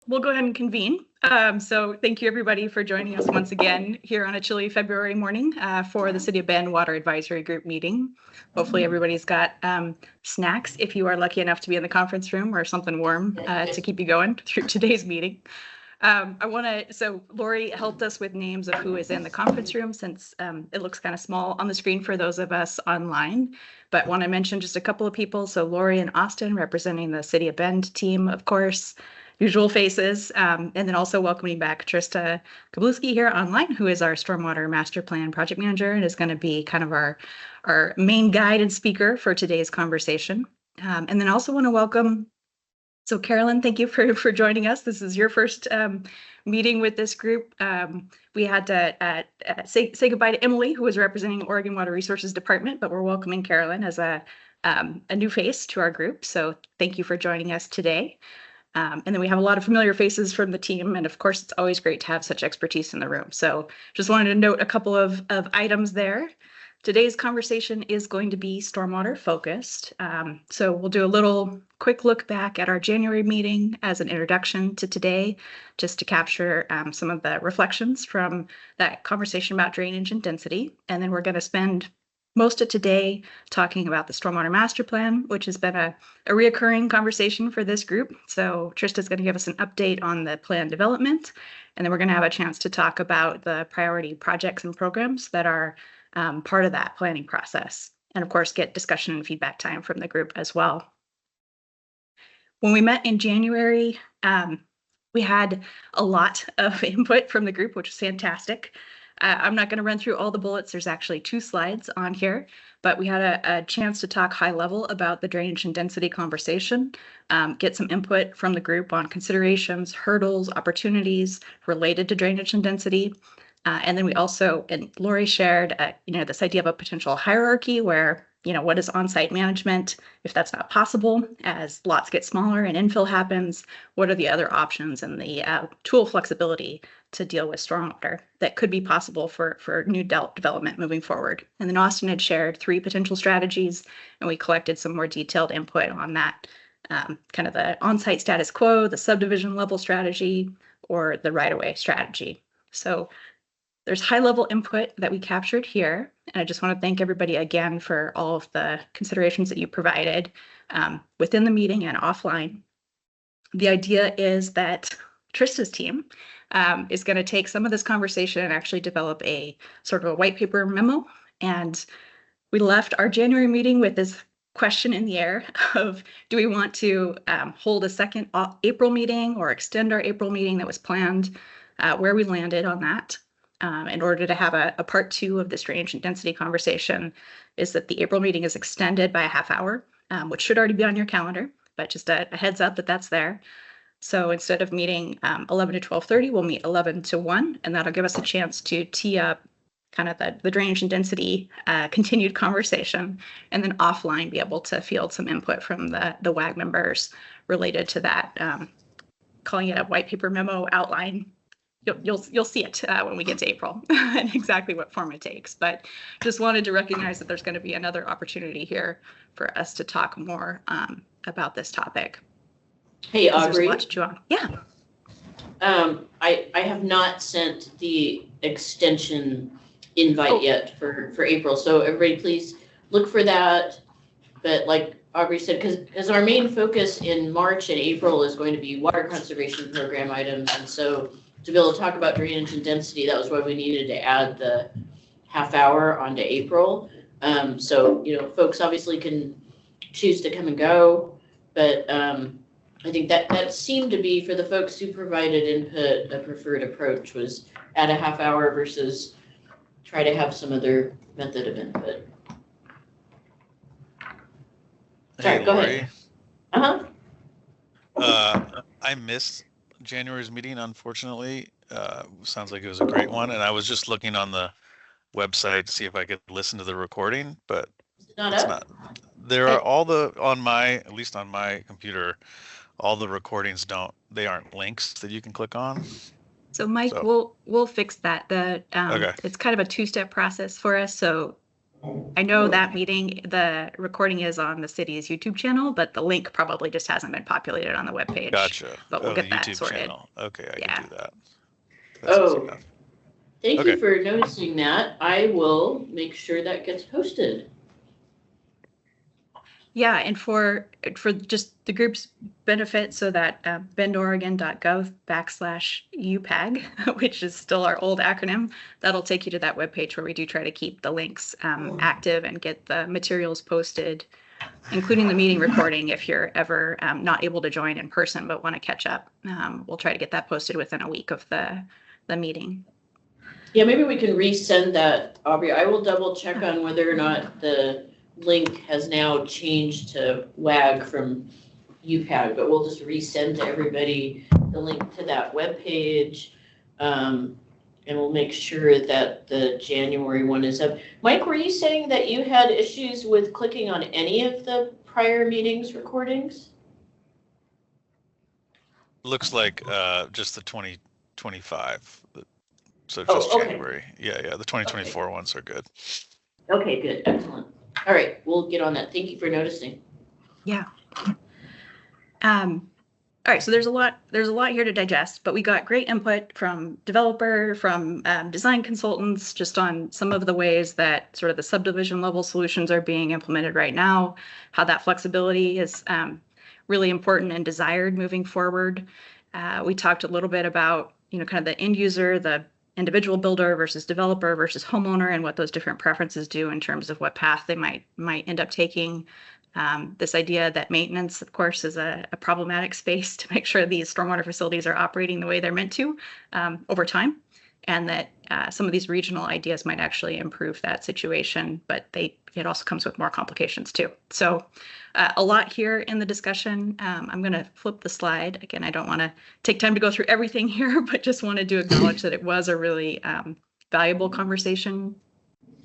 We'll go ahead and convene. So thank you everybody for joining us once again here on a chilly February morning for the City of Bend Water Advisory Group meeting. Hopefully everybody's got snacks if you are lucky enough to be in the conference room, or something warm to keep you going through today's meeting. So Lori helped us with names of who is in the conference room, since it looks kind of small on the screen for those of us online, but want to mention just a couple of people. So Lori and Austin representing the City of Bend team, of course, usual faces, and then also welcoming back Trista Kabluski here online, who is our Stormwater Master Plan Project Manager and is going to be kind of our main guide and speaker for today's conversation. And then also want to welcome Carolyn, thank you for joining us. This is your first meeting with this group. We had to say goodbye to Emily, who was representing Oregon Water Resources Department, but we're welcoming Carolyn as a new face to our group. So thank you for joining us today. And then we have a lot of familiar faces from the team. And of course, it's always great to have such expertise in the room. So just wanted to note a couple of items there. Today's conversation is going to be stormwater focused. So we'll do a little quick look back at our January meeting as an introduction to today, just to capture some of the reflections from that conversation about drainage and density. And then we're going to spend most of today talking about the Stormwater Master Plan, which has been a reoccurring conversation for this group. So Trista's going to give us an update on the plan development, and then we're going to have a chance to talk about the priority projects and programs that are part of that planning process. And of course, get discussion and feedback time from the group as well. When we met in January, we had a lot of input from the group, which was fantastic. I'm not going to run through all the bullets. There's actually 2 slides on here, but we had a chance to talk high level about the drainage and density conversation, get some input from the group on considerations, hurdles, opportunities related to drainage and density. And then we also, and Lori shared, this idea of a potential hierarchy where, what is on-site management if that's not possible as lots get smaller and infill happens? What are the other options and the tool flexibility to deal with stormwater that could be possible for new development moving forward? And then Austin had shared 3 potential strategies, and we collected some more detailed input on that, kind of the on-site status quo, the subdivision level strategy, or the right-of-way strategy. So there's high-level input that we captured here, and I just want to thank everybody again for all of the considerations that you provided within the meeting and offline. The idea is that Trista's team is going to take some of this conversation and actually develop a sort of a white paper memo. And we left our January meeting with this question in the air of, do we want to hold a second April meeting or extend our April meeting that was planned? Where we landed on that, in order to have a part 2 of this drainage and density conversation, is that the April meeting is extended by a half hour, which should already be on your calendar, but just a heads up that that's there. So instead of meeting 11 to 12:30, we'll meet 11 to 1, and that'll give us a chance to tee up kind of the drainage and density continued conversation, and then offline be able to field some input from the WAG members related to that, calling it a white paper memo outline. You'll see it when we get to April and exactly what form it takes. But just wanted to recognize that there's going to be another opportunity here for us to talk more about this topic. Hey, Aubrey. Yeah. I have not sent the extension invite yet for April, so everybody please look for that. But like Aubrey said, because our main focus in March and April is going to be water conservation program items, and so to be able to talk about drainage and density, that was why we needed to add the half hour onto April. So, folks obviously can choose to come and go, but I think that seemed to be, for the folks who provided input, a preferred approach was add a half hour versus try to have some other method of input. Sorry, Hey, go Lori. ahead. I missed January's meeting, unfortunately. Sounds like it was a great one, and I was just looking on the website to see if I could listen to the recording, but it's not. There are at least on my computer, all the recordings aren't links that you can click on. So Mike, we'll fix that. Okay. It's kind of a 2-step process for us. So I know that meeting, the recording is on the city's YouTube channel, but the link probably just hasn't been populated on the webpage. Gotcha. But we'll get the that YouTube sorted. channel. Okay, I Yeah. can do that. That's easy enough. Thank you for noticing that. I will make sure that gets posted. Yeah, and for just the group's benefit, so that bendoregon.gov/UPAG, which is still our old acronym, that'll take you to that webpage where we do try to keep the links active and get the materials posted, including the meeting recording if you're ever not able to join in person but want to catch up. We'll try to get that posted within a week of the meeting. Yeah, maybe we can resend that, Aubrey. I will double check on whether or not the link has now changed to WAG from UPAG, but we'll just resend to everybody the link to that webpage. And we'll make sure that the January one is up. Mike, were you saying that you had issues with clicking on any of the prior meetings recordings? Looks like just the 2025. So just January. Yeah, the 2024 ones are good. Okay, good. Excellent. All right, we'll get on that. Thank you for noticing. Yeah. All right, so there's a lot here to digest, but we got great input from developer, from design consultants, just on some of the ways that sort of the subdivision level solutions are being implemented right now, how that flexibility is really important and desired moving forward. We talked a little bit about, kind of the end user, the individual builder versus developer versus homeowner, and what those different preferences do in terms of what path they might end up taking. This idea that maintenance, of course, is a problematic space to make sure these stormwater facilities are operating the way they're meant to over time, and that some of these regional ideas might actually improve that situation, but it also comes with more complications too. So a lot here in the discussion. I'm going to flip the slide. Again, I don't want to take time to go through everything here, but just wanted to acknowledge that it was a really valuable conversation.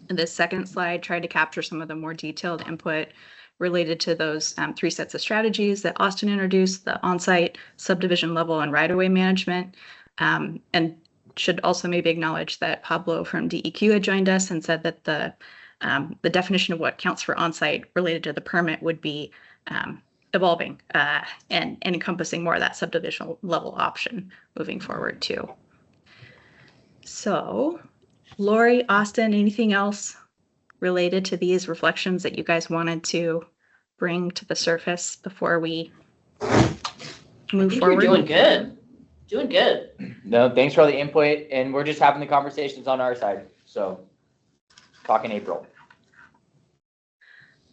And this second slide tried to capture some of the more detailed input related to those 3 sets of strategies that Austin introduced, the on-site, subdivision level, and right-of-way management. And should also maybe acknowledge that Pablo from DEQ had joined us and said that the definition of what counts for on-site related to the permit would be evolving and encompassing more of that subdivision level option moving forward too. So, Lori, Austin, anything else related to these reflections that you guys wanted to bring to the surface before we move forward? You're doing good. Doing good. No, thanks for all the input, and we're just having the conversations on our side. So, talk in April.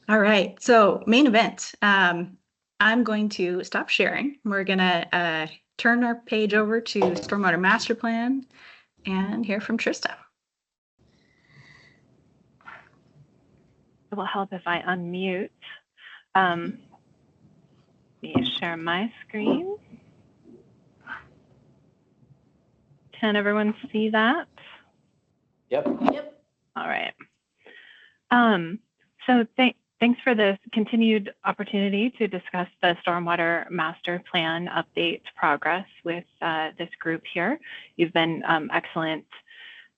All right. So, main event. I'm going to stop sharing. We're going to turn our page over to Stormwater Master Plan and hear from Trista. It will help if I unmute. Let me share my screen. Can everyone see that? Yep. All right. So thanks for this continued opportunity to discuss the Stormwater Master Plan update progress with this group here. You've been excellent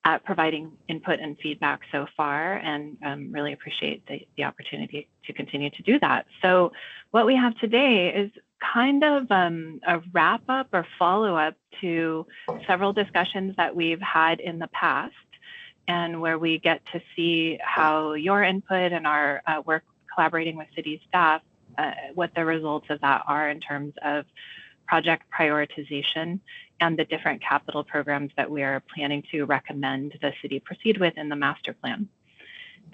at providing input and feedback so far, and really appreciate the opportunity to continue to do that. So what we have today is kind of a wrap up or follow up to several discussions that we've had in the past, and where we get to see how your input and our work collaborating with city staff, what the results of that are in terms of project prioritization and the different capital programs that we are planning to recommend the city proceed with in the master plan.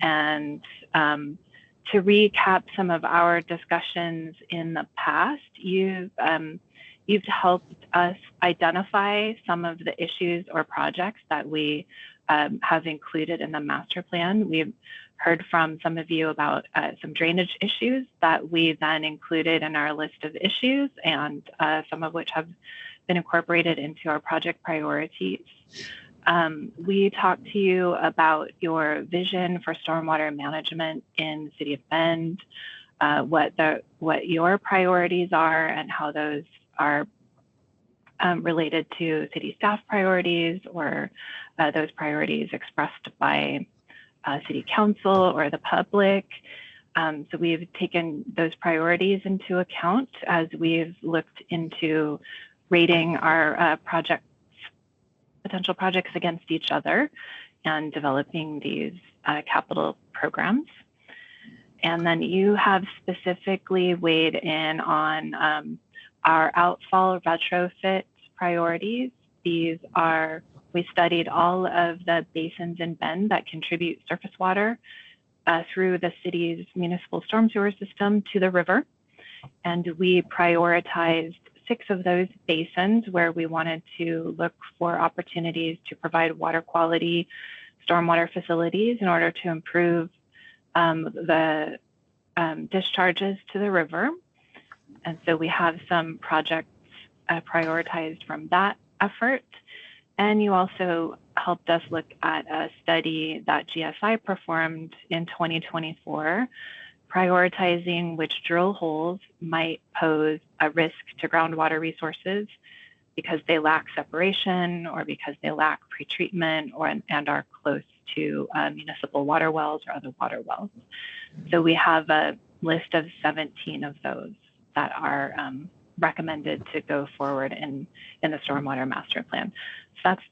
And to recap some of our discussions in the past, you've helped us identify some of the issues or projects that we have included in the master plan. We've heard from some of you about some drainage issues that we then included in our list of issues, and some of which have been incorporated into our project priorities. We talked to you about your vision for stormwater management in the city of Bend, what your priorities are and how those are related to city staff priorities, or those priorities expressed by city council or the public. So we've taken those priorities into account as we've looked into rating our potential projects against each other and developing these capital programs. And then you have specifically weighed in on our outfall retrofit priorities. We studied all of the basins in Bend that contribute surface water through the city's municipal storm sewer system to the river. And we prioritized 6 of those basins where we wanted to look for opportunities to provide water quality stormwater facilities in order to improve the discharges to the river. And so we have some projects prioritized from that effort. And you also helped us look at a study that GSI performed in 2024, prioritizing which drill holes might pose a risk to groundwater resources because they lack separation or because they lack pretreatment and are close to municipal water wells or other water wells. So we have a list of 17 of those that are recommended to go forward in the Stormwater Master Plan. So that's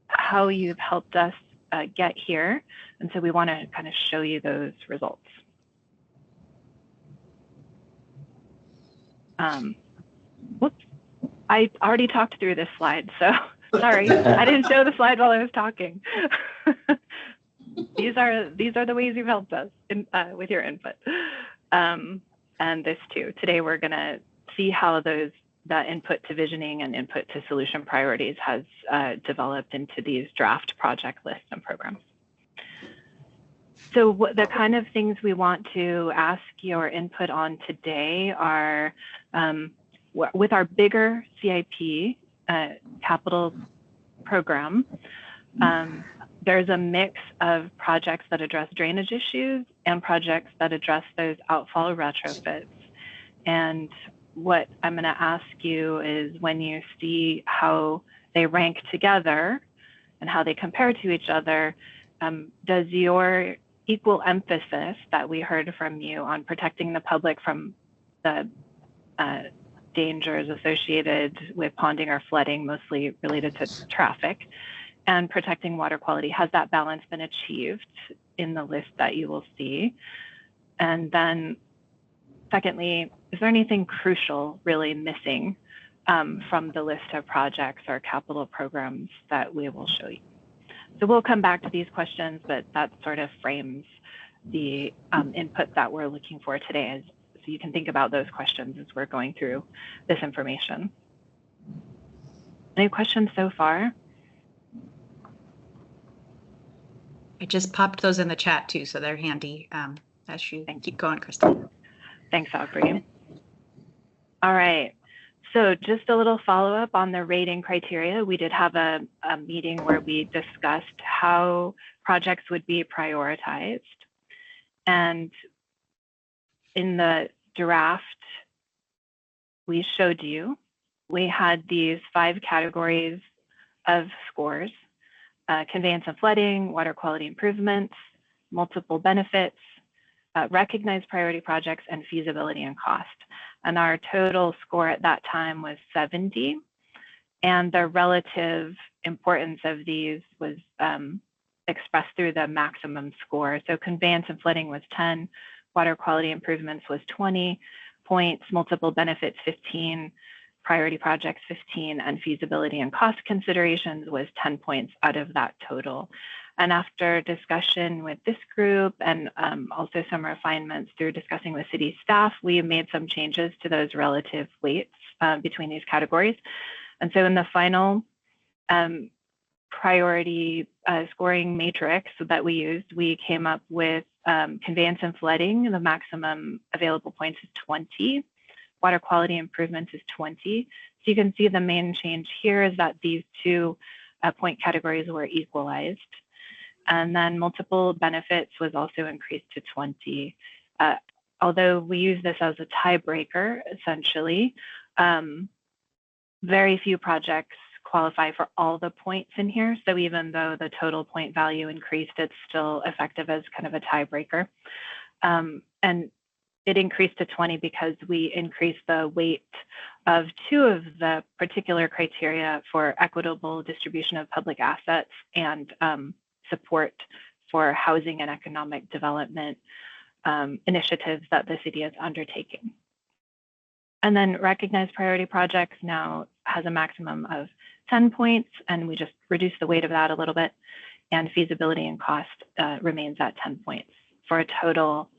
how you've helped us get here. And so we want to kind of show you those results. Whoops, I already talked through this slide, so sorry, I didn't show the slide while I was talking. These are the ways you've helped us with your input. And this too. Today we're going to see how the input to visioning and input to solution priorities has developed into these draft project lists and programs. So the kind of things we want to ask your input on today are, with our bigger CIP capital program, there's a mix of projects that address drainage issues and projects that address those outfall retrofits. And what I'm going to ask you is, when you see how they rank together and how they compare to each other, does your equal emphasis that we heard from you on protecting the public from the dangers associated with ponding or flooding, mostly related to traffic, and protecting water quality, has that balance been achieved in the list that you will see? And then secondly, is there anything crucial really missing from the list of projects or capital programs that we will show you? So we'll come back to these questions, but that sort of frames the input that we're looking for today, so you can think about those questions as we're going through this information. Any questions so far? I just popped those in the chat too, so they're handy as you keep going, Crystal. Thanks, Aubrey. All right. So just a little follow-up on the rating criteria. We did have a meeting where we discussed how projects would be prioritized. And in the draft we showed you, we had these 5 categories of scores: conveyance and flooding, water quality improvements, multiple benefits, recognized priority projects, and feasibility and cost. And our total score at that time was 70. And the relative importance of these was expressed through the maximum score. So conveyance and flooding was 10, water quality improvements was 20 points, multiple benefits 15, priority projects 15, and feasibility and cost considerations was 10 points out of that total. And after discussion with this group and also some refinements through discussing with city staff, we made some changes to those relative weights between these categories. And so in the final priority scoring matrix that we used, we came up with conveyance and flooding, the maximum available points is 20. Water quality improvements is 20. So you can see the main change here is that these 2 point categories were equalized. And then multiple benefits was also increased to 20. Although we use this as a tiebreaker, essentially, very few projects qualify for all the points in here. So even though the total point value increased, it's still effective as kind of a tiebreaker. And it increased to 20 because we increased the weight of 2 of the particular criteria for equitable distribution of public assets and support for housing and economic development initiatives that the city is undertaking. And then recognized priority projects now has a maximum of 10 points, and we just reduced the weight of that a little bit. And feasibility and cost remains at 10 points for a total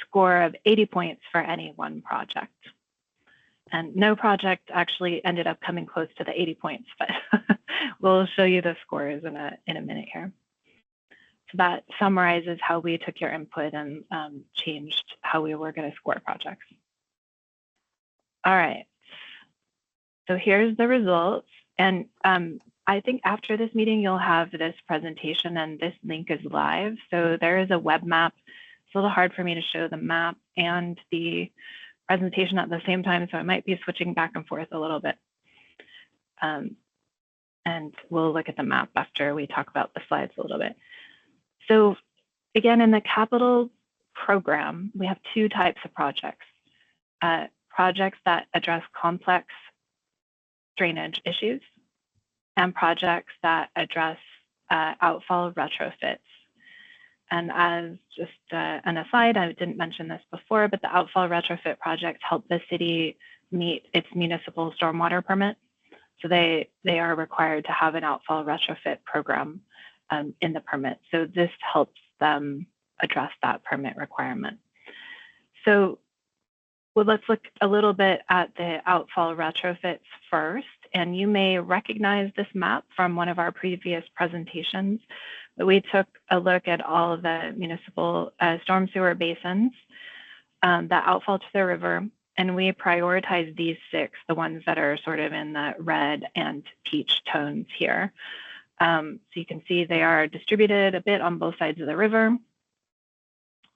score of 80 points for any one project. And no project actually ended up coming close to the 80 points, but we'll show you the scores in a minute here. So that summarizes how we took your input and changed how we were going to score projects. All right, so here's the results. And I think after this meeting, you'll have this presentation, and this link is live. So there is a web map. It's a little hard for me to show the map and the presentation at the same time, so I might be switching back and forth a little bit. And we'll look at the map after we talk about the slides a little bit. So again, in the capital program, we have 2 types of projects. Projects that address complex drainage issues and projects that address outfall retrofits. And as just an aside, I didn't mention this before, but the outfall retrofit projects help the city meet its municipal stormwater permit. So they are required to have an outfall retrofit program in the permit. So this helps them address that permit requirement. So well, let's look a little bit at the outfall retrofits first. And you may recognize this map from one of our previous presentations. But we took a look at all of the municipal storm sewer basins that outfall to the river. And we prioritized these 6, the ones that are sort of in the red and peach tones here. So you can see they are distributed a bit on both sides of the river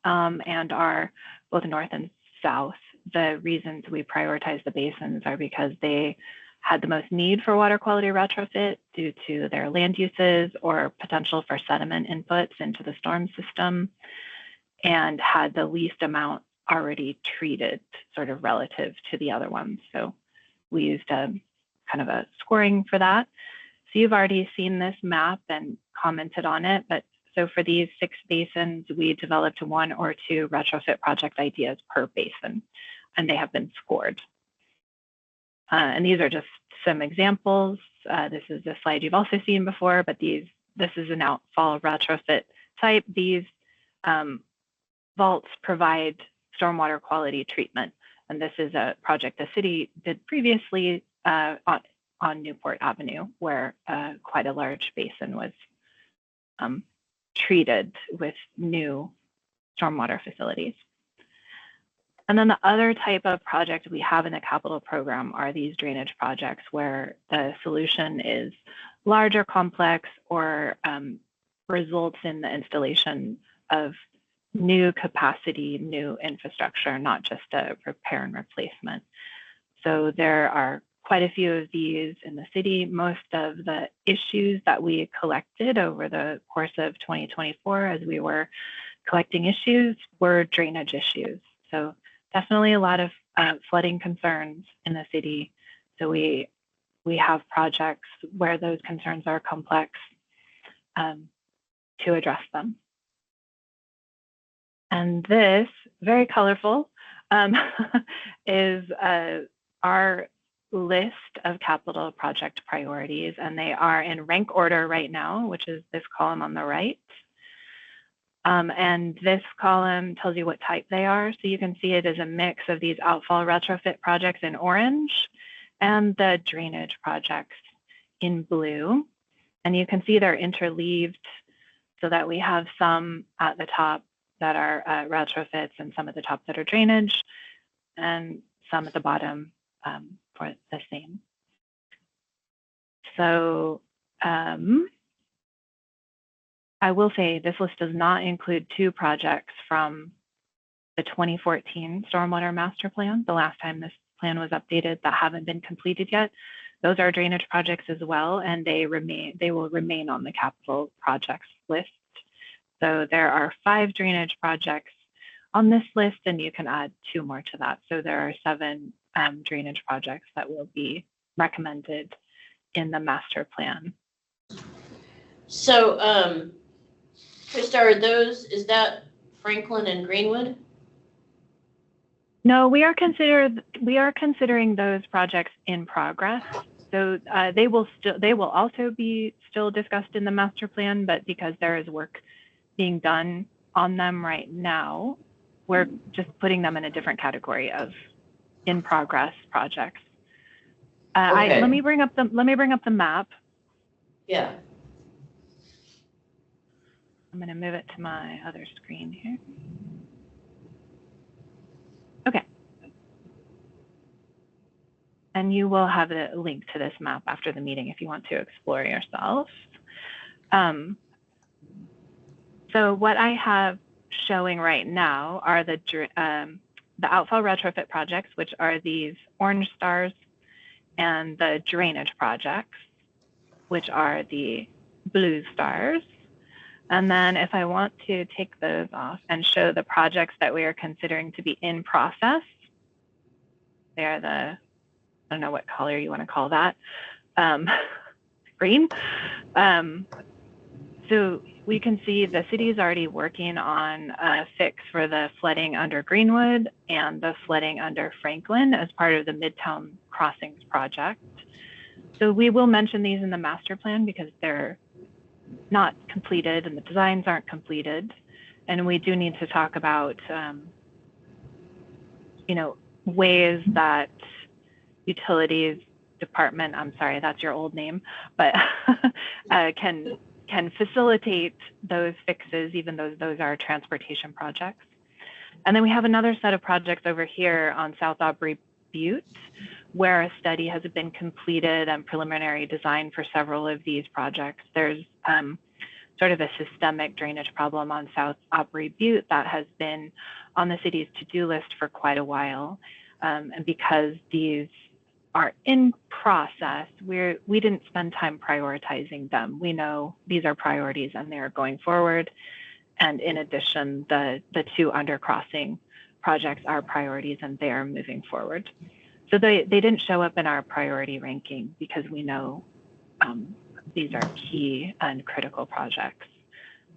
and are both north and south. The reasons we prioritize the basins are because they had the most need for water quality retrofit due to their land uses or potential for sediment inputs into the storm system, and had the least amount already treated sort of relative to the other ones. So we used a kind of a scoring for that. So you've already seen this map and commented on it, but so for these 6 basins, we developed 1 or 2 retrofit project ideas per basin, and they have been scored. And these are just some examples. This is a slide you've also seen before, but this is an outfall retrofit type. These vaults provide stormwater quality treatment. And this is a project the city did previously on Newport Avenue, where quite a large basin was treated with new stormwater facilities. And then the other type of project we have in the capital program are these drainage projects where the solution is large or complex or results in the installation of new capacity, new infrastructure, not just a repair and replacement. So there are quite a few of these in the city. Most of the issues that we collected over the course of 2024 as we were collecting issues were drainage issues. So definitely a lot of flooding concerns in the city. So we have projects where those concerns are complex to address them. And this, very colorful, is our list of capital project priorities, and they are in rank order right now, which is this column on the right. And this column tells you what type they are. So you can see it is a mix of these outfall retrofit projects in orange and the drainage projects in blue. And you can see they're interleaved so that we have some at the top that are retrofits and some at the top that are drainage and some at the bottom for the same. So I will say this list does not include 2 projects from the 2014 Stormwater Master Plan, the last time this plan was updated, that haven't been completed yet. Those are drainage projects as well, and they will remain on the capital projects list. So there are 5 drainage projects on this list, and you can add 2 more to that. So there are 7 drainage projects that will be recommended in the master plan. So, Krista, is that Franklin and Greenwood? No, we are considering those projects in progress. So they will also be still discussed in the master plan, but because there is work being done on them right now, we're just putting them in a different category of in progress projects. Okay. Let me bring up the map. Yeah. I'm going to move it to my other screen here. Okay. And you will have a link to this map after the meeting if you want to explore yourself. So what I have showing right now are the outfall retrofit projects, which are these orange stars, and the drainage projects, which are the blue stars. And then if I want to take those off and show the projects that we are considering to be in process, they are I don't know what color you want to call that, green. So we can see the city is already working on a fix for the flooding under Greenwood and the flooding under Franklin as part of the Midtown Crossings project. So we will mention these in the master plan because they're not completed and the designs aren't completed. And we do need to talk about, ways that utilities department, I'm sorry, that's your old name, but can facilitate those fixes, even though those are transportation projects. And then we have another set of projects over here on South Aubrey Butte, where a study has been completed and preliminary design for several of these projects. There's sort of a systemic drainage problem on South Aubrey Butte that has been on the city's to-do list for quite a while. And because these are in process, we didn't spend time prioritizing them. We know these are priorities and they are going forward. And in addition, the 2 undercrossing projects are priorities and they are moving forward. So they didn't show up in our priority ranking because we know these are key and critical projects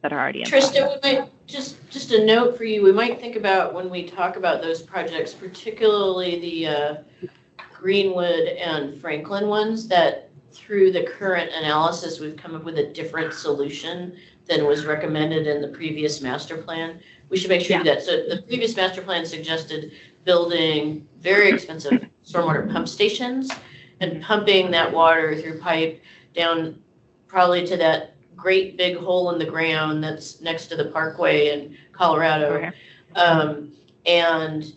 that are already in Trista, we might just a note for you. We might think about when we talk about those projects, particularly the Greenwood and Franklin ones, that through the current analysis, we've come up with a different solution than was recommended in the previous master plan. We should make sure to do that. So the previous master plan suggested building very expensive stormwater pump stations and pumping that water through pipe down probably to that great big hole in the ground that's next to the parkway in Colorado. And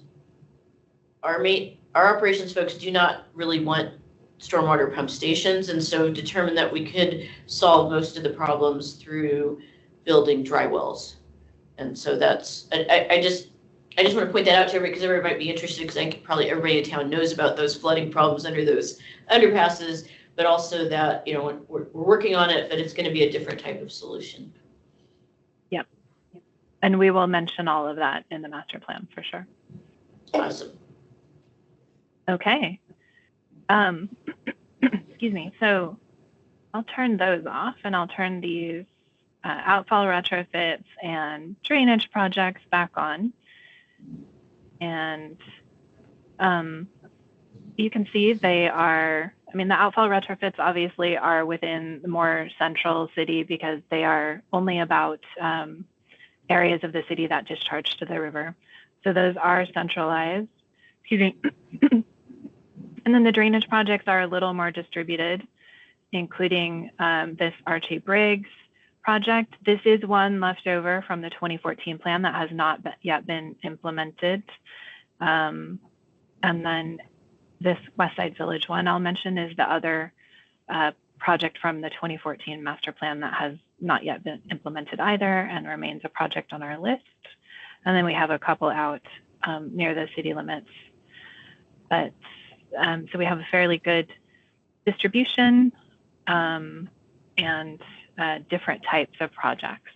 our operations folks do not really want stormwater pump stations, and so determined that we could solve most of the problems through building dry wells. And so that's, I just want to point that out to everybody because everybody might be interested, because I think probably everybody in town knows about those flooding problems under those underpasses, but also that, we're working on it, but it's going to be a different type of solution. Yep. And we will mention all of that in the master plan for sure. Awesome. Okay. Excuse me. So I'll turn those off and I'll turn these outfall retrofits and drainage projects back on. And you can see they are, the outfall retrofits obviously are within the more central city because they are only about areas of the city that discharge to the river. So those are centralized. Excuse me. And then the drainage projects are a little more distributed, including this Archie Briggs project. This is one left over from the 2014 plan that has not yet been implemented. And then this Westside Village one I'll mention is the other project from the 2014 master plan that has not yet been implemented either and remains a project on our list. And then we have a couple out near the city limits. But so we have a fairly good distribution, and different types of projects.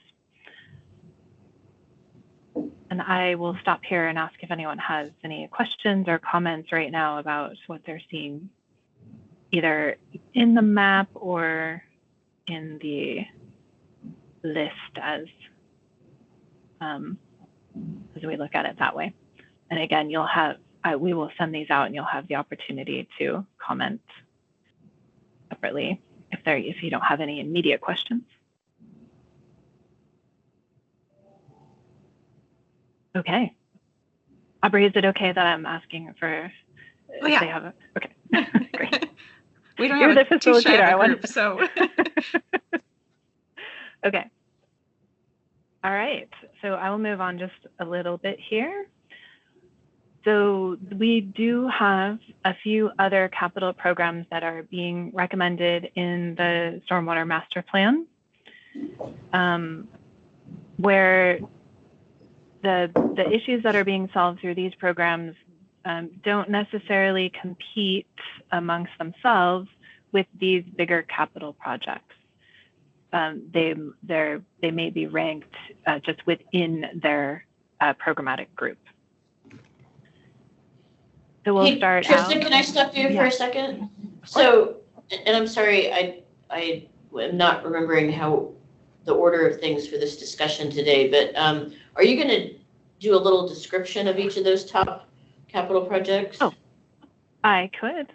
And I will stop here and ask if anyone has any questions or comments right now about what they're seeing, either in the map or in the list as we look at it that way. And again, you'll have, we will send these out and you'll have the opportunity to comment separately if you don't have any immediate questions. Okay. Aubrey, is it okay that I'm asking for? Oh yeah. They have a, okay. Great. We don't You're have the too shy facilitator. of a group, so. Okay. All right. So I will move on just a little bit here. So we do have a few other capital programs that are being recommended in the Stormwater Master Plan, where the issues that are being solved through these programs don't necessarily compete amongst themselves with these bigger capital projects. They may be ranked just within their programmatic group. So we'll start Trista, out. can I stop you for a second? So, and I'm sorry, I am not remembering how the order of things for this discussion today, but are you going to do a little description of each of those top capital projects? Oh, I could.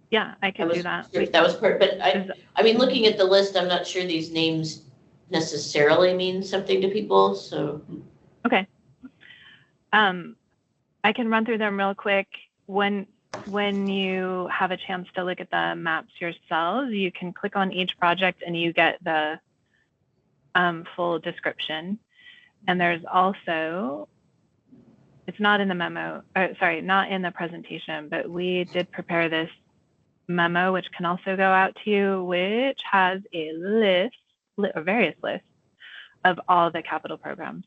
Yeah, I could do that. Sure that was part, but I mean, looking at the list, I'm not sure these names necessarily mean something to people, so. Okay. I can run through them real quick. When you have a chance to look at the maps yourselves, you can click on each project and you get the full description. And there's also, it's not in the memo, sorry, not in the presentation, but we did prepare this memo, which can also go out to you, which has a list, or various lists of all the capital programs.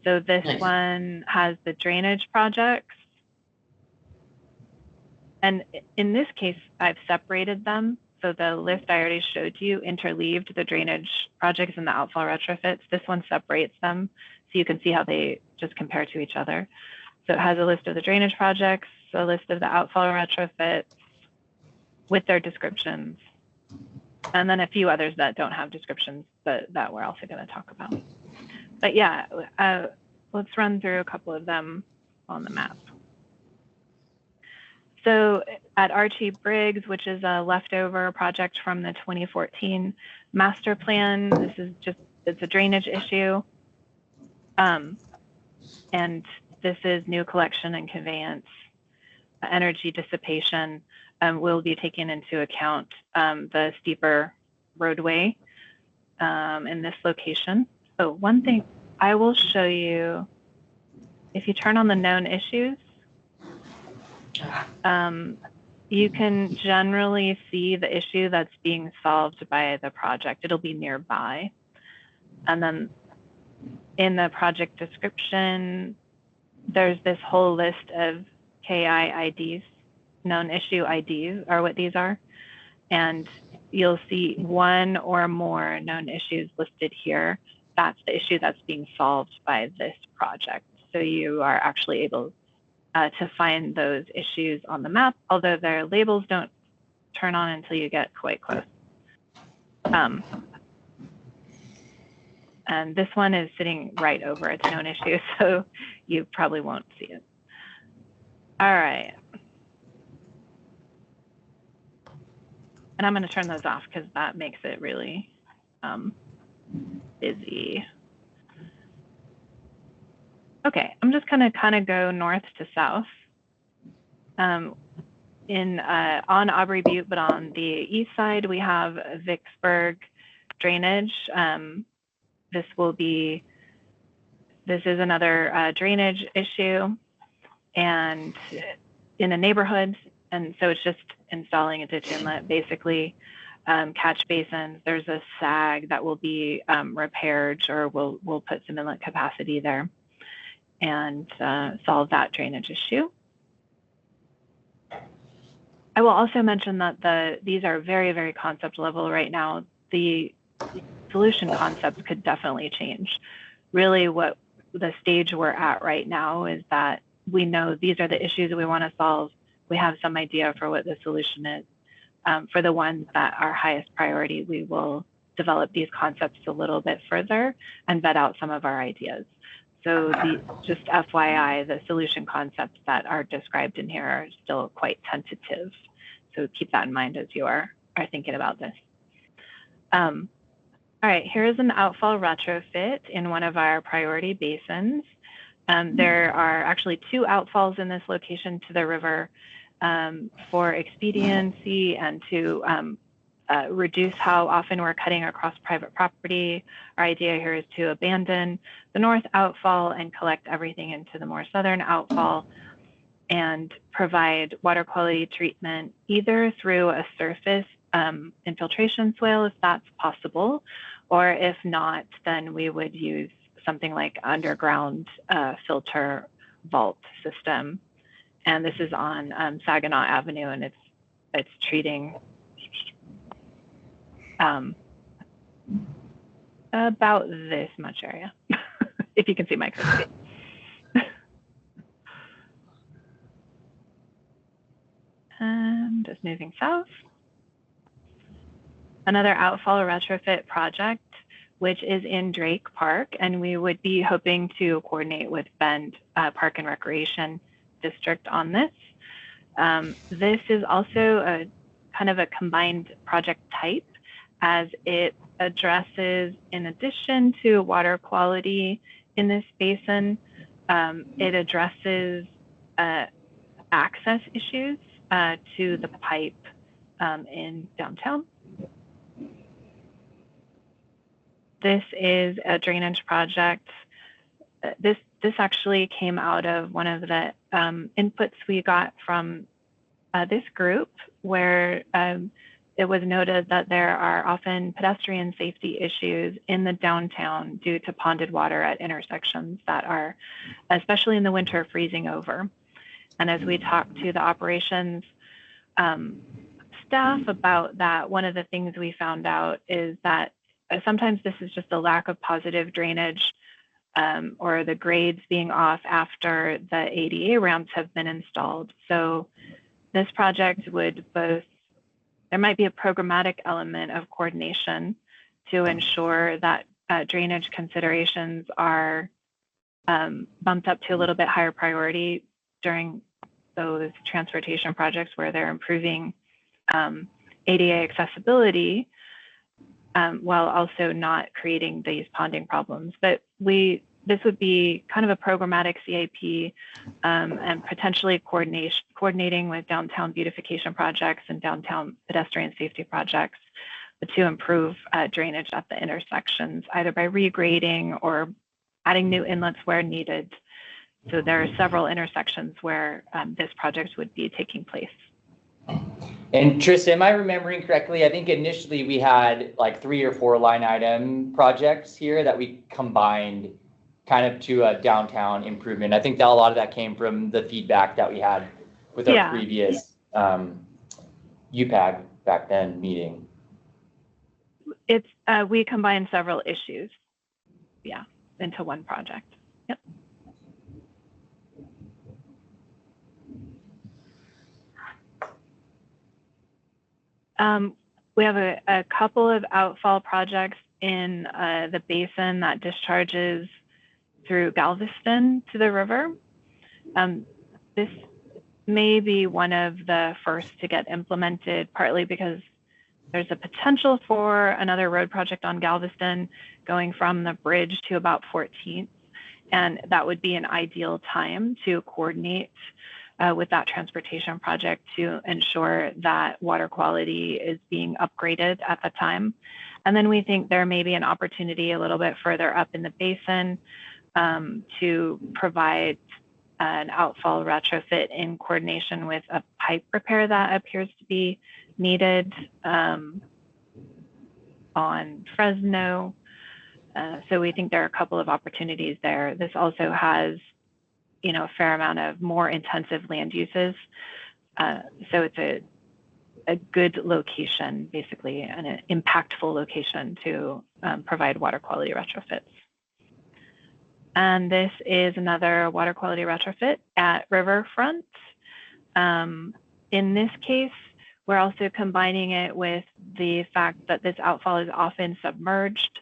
So this one has the drainage projects. And in this case, I've separated them. So the list I already showed you interleaved the drainage projects and the outfall retrofits. This one separates them so you can see how they just compare to each other. So it has a list of the drainage projects, a list of the outfall retrofits with their descriptions, and then a few others that don't have descriptions, but that we're also going to talk about. But yeah, let's run through a couple of them on the map. So at Archie Briggs, which is a leftover project from the 2014 master plan, this is just, it's a drainage issue. And this is new collection and conveyance. Energy dissipation will be taken into account the steeper roadway in this location. So one thing I will show you, if you turn on the known issues, you can generally see the issue that's being solved by the project. It'll be nearby. And then in the project description, there's this whole list of KI IDs, known issue IDs are what these are. And you'll see one or more known issues listed here. That's the issue that's being solved by this project. So you are actually able to find those issues on the map, although their labels don't turn on until you get quite close. And this one is sitting right over its known issue, so you probably won't see it. All right. And I'm going to turn those off because that makes it really busy. Okay, I'm just going to kind of go north to south. On Aubrey Butte, but on the east side, we have Vicksburg drainage. This is another drainage issue, and in a neighborhood, and so it's just installing a ditch inlet, basically catch basins. There's a sag that will be repaired, or we'll put some inlet capacity there and solve that drainage issue. I will also mention that these are very, very concept level right now. The solution concepts could definitely change. Really what the stage we're at right now is that we know these are the issues that we want to solve. We have some idea for what the solution is. For the ones that are highest priority, we will develop these concepts a little bit further and vet out some of our ideas. So just FYI, the solution concepts that are described in here are still quite tentative. So keep that in mind as you are thinking about this. All right, here's an outfall retrofit in one of our priority basins. There are actually 2 outfalls in this location to the river for expediency and to reduce how often we're cutting across private property. Our idea here is to abandon the north outfall and collect everything into the more southern outfall and provide water quality treatment either through a surface infiltration swale if that's possible, or if not, then we would use something like underground filter vault system. And this is on Saginaw Avenue, and it's treating about this much area, if you can see my curve. Just moving south. Another outfall retrofit project, which is in Drake Park, and we would be hoping to coordinate with Bend Park and Recreation District on this. This is also a kind of a combined project type, as it addresses, in addition to water quality in this basin, it addresses access issues to the pipe in downtown. This is a drainage project. This actually came out of one of the inputs we got from this group, where it was noted that there are often pedestrian safety issues in the downtown due to ponded water at intersections that are, especially in the winter, freezing over. And as we talk to the operations staff about that, one of the things we found out is that sometimes this is just a lack of positive drainage or the grades being off after the ADA ramps have been installed. So this project would both, there might be a programmatic element of coordination to ensure that drainage considerations are bumped up to a little bit higher priority during those transportation projects where they're improving ADA accessibility, while also not creating these ponding problems. But this would be kind of a programmatic CIP and potentially coordinating with downtown beautification projects and downtown pedestrian safety projects to improve drainage at the intersections, either by regrading or adding new inlets where needed. So there are several intersections where this project would be taking place. And Tristan, am I remembering correctly? I think initially we had like 3 or 4 line item projects here that we combined kind of to a downtown improvement. I think that a lot of that came from the feedback that we had with our previous UPAG back then meeting. It's we combined several issues, into one project. Yep. We have a couple of outfall projects in the basin that discharges through Galveston to the river. This may be one of the first to get implemented, partly because there's a potential for another road project on Galveston going from the bridge to about 14th, and that would be an ideal time to coordinate with that transportation project to ensure that water quality is being upgraded at the time. And then we think there may be an opportunity a little bit further up in the basin to provide an outfall retrofit in coordination with a pipe repair that appears to be needed on Fresno. So we think there are a couple of opportunities there. This also has, a fair amount of more intensive land uses. So it's a good location, basically, an impactful location to provide water quality retrofits. And this is another water quality retrofit at Riverfront. In this case, we're also combining it with the fact that this outfall is often submerged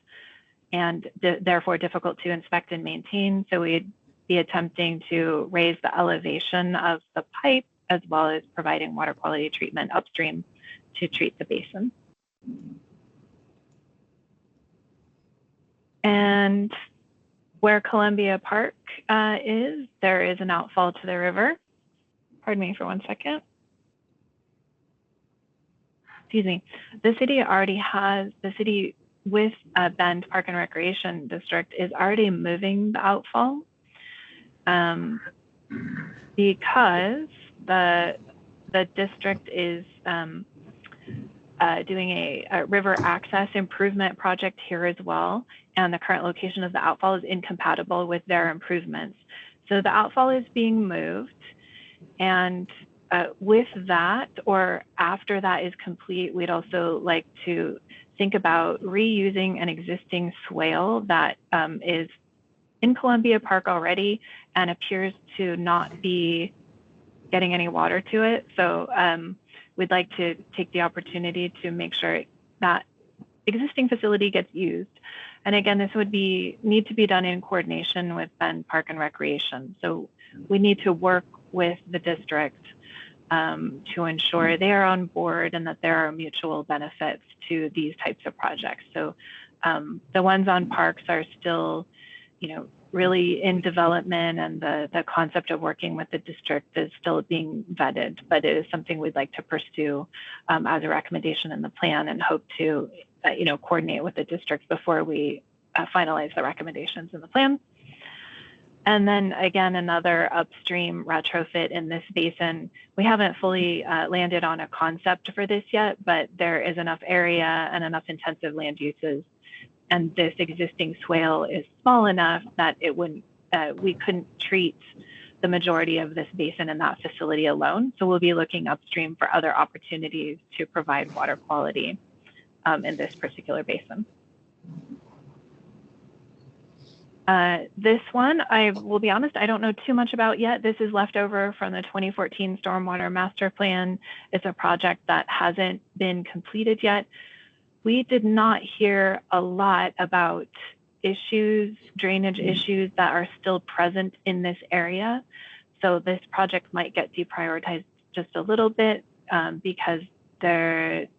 and therefore difficult to inspect and maintain. So we'd be attempting to raise the elevation of the pipe as well as providing water quality treatment upstream to treat the basin. And where Columbia Park is, there is an outfall to the river. Pardon me for 1 second. Excuse me. The city with Bend Park and Recreation District is already moving the outfall because the district is doing a river access improvement project here as well, and the current location of the outfall is incompatible with their improvements. So the outfall is being moved, and with that, or after that is complete, we'd also like to think about reusing an existing swale that is in Columbia Park already and appears to not be getting any water to it. So we'd like to take the opportunity to make sure that existing facility gets used. And again, this would need to be done in coordination with Bend Park and Recreation. So we need to work with the district to ensure they are on board and that there are mutual benefits to these types of projects. So the ones on parks are still, really in development, and the concept of working with the district is still being vetted, but it is something we'd like to pursue as a recommendation in the plan, and hope to, coordinate with the district before we finalize the recommendations in the plan. And then again, another upstream retrofit in this basin. We haven't fully landed on a concept for this yet, but there is enough area and enough intensive land uses, and this existing swale is small enough that it wouldn't, we couldn't treat the majority of this basin in that facility alone. So we'll be looking upstream for other opportunities to provide water quality in this particular basin. This one, I will be honest, I don't know too much about yet. This is left over from the 2014 Stormwater Master Plan. It's a project that hasn't been completed yet. We did not hear a lot about drainage issues that are still present in this area. So this project might get deprioritized just a little bit because there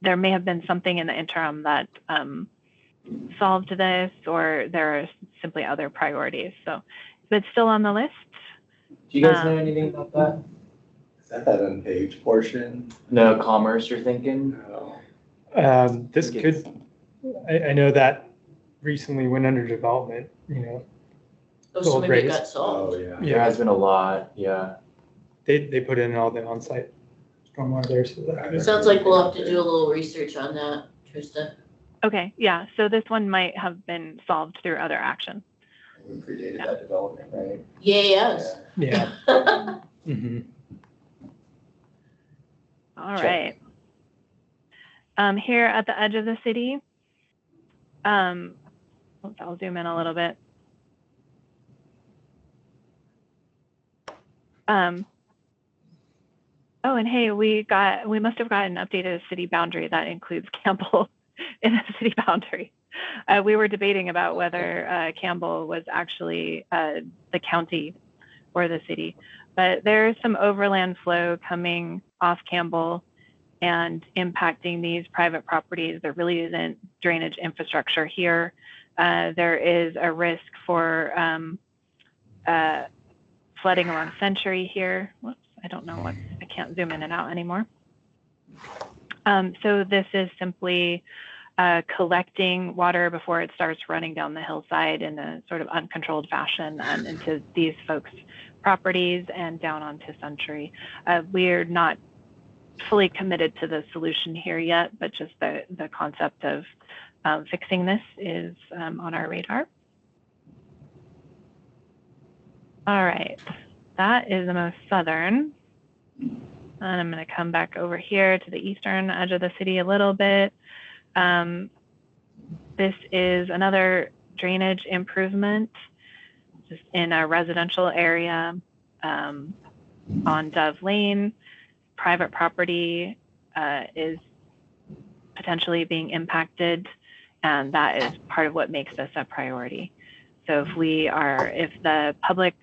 may have been something in the interim that solved this, or there are simply other priorities. So it's still on the list. Do you guys know anything about that? Is that unpaved portion? No, commerce you're thinking? No. This could, I know that recently went under development, Oh, so maybe it got Oh, solved. yeah. There has been a lot, yeah. They put in all the on-site stormwater there, so that Sounds like we'll have to do a little research on that, Trista. Okay, yeah, so this one might have been solved through other action. We predated that development, right? Yes. yeah. Mm-hmm. All Check. right. Here at the edge of the city, I'll zoom in a little bit. Oh, and hey, we must have gotten an updated city boundary that includes Campbell in the city boundary. We were debating about whether Campbell was actually the county or the city, but there is some overland flow coming off Campbell and impacting these private properties. There really isn't drainage infrastructure here. There is a risk for flooding along Century here. Whoops, I don't know what, I can't zoom in and out anymore. So this is simply collecting water before it starts running down the hillside in a sort of uncontrolled fashion and into these folks' properties and down onto Century. We're not fully committed to the solution here yet, but just the concept of fixing this is on our radar. All right, that is the most southern. And I'm going to come back over here to the eastern edge of the city a little bit. This is another drainage improvement just in a residential area on Dove Lane. Private property is potentially being impacted, and that is part of what makes this a priority. So if the public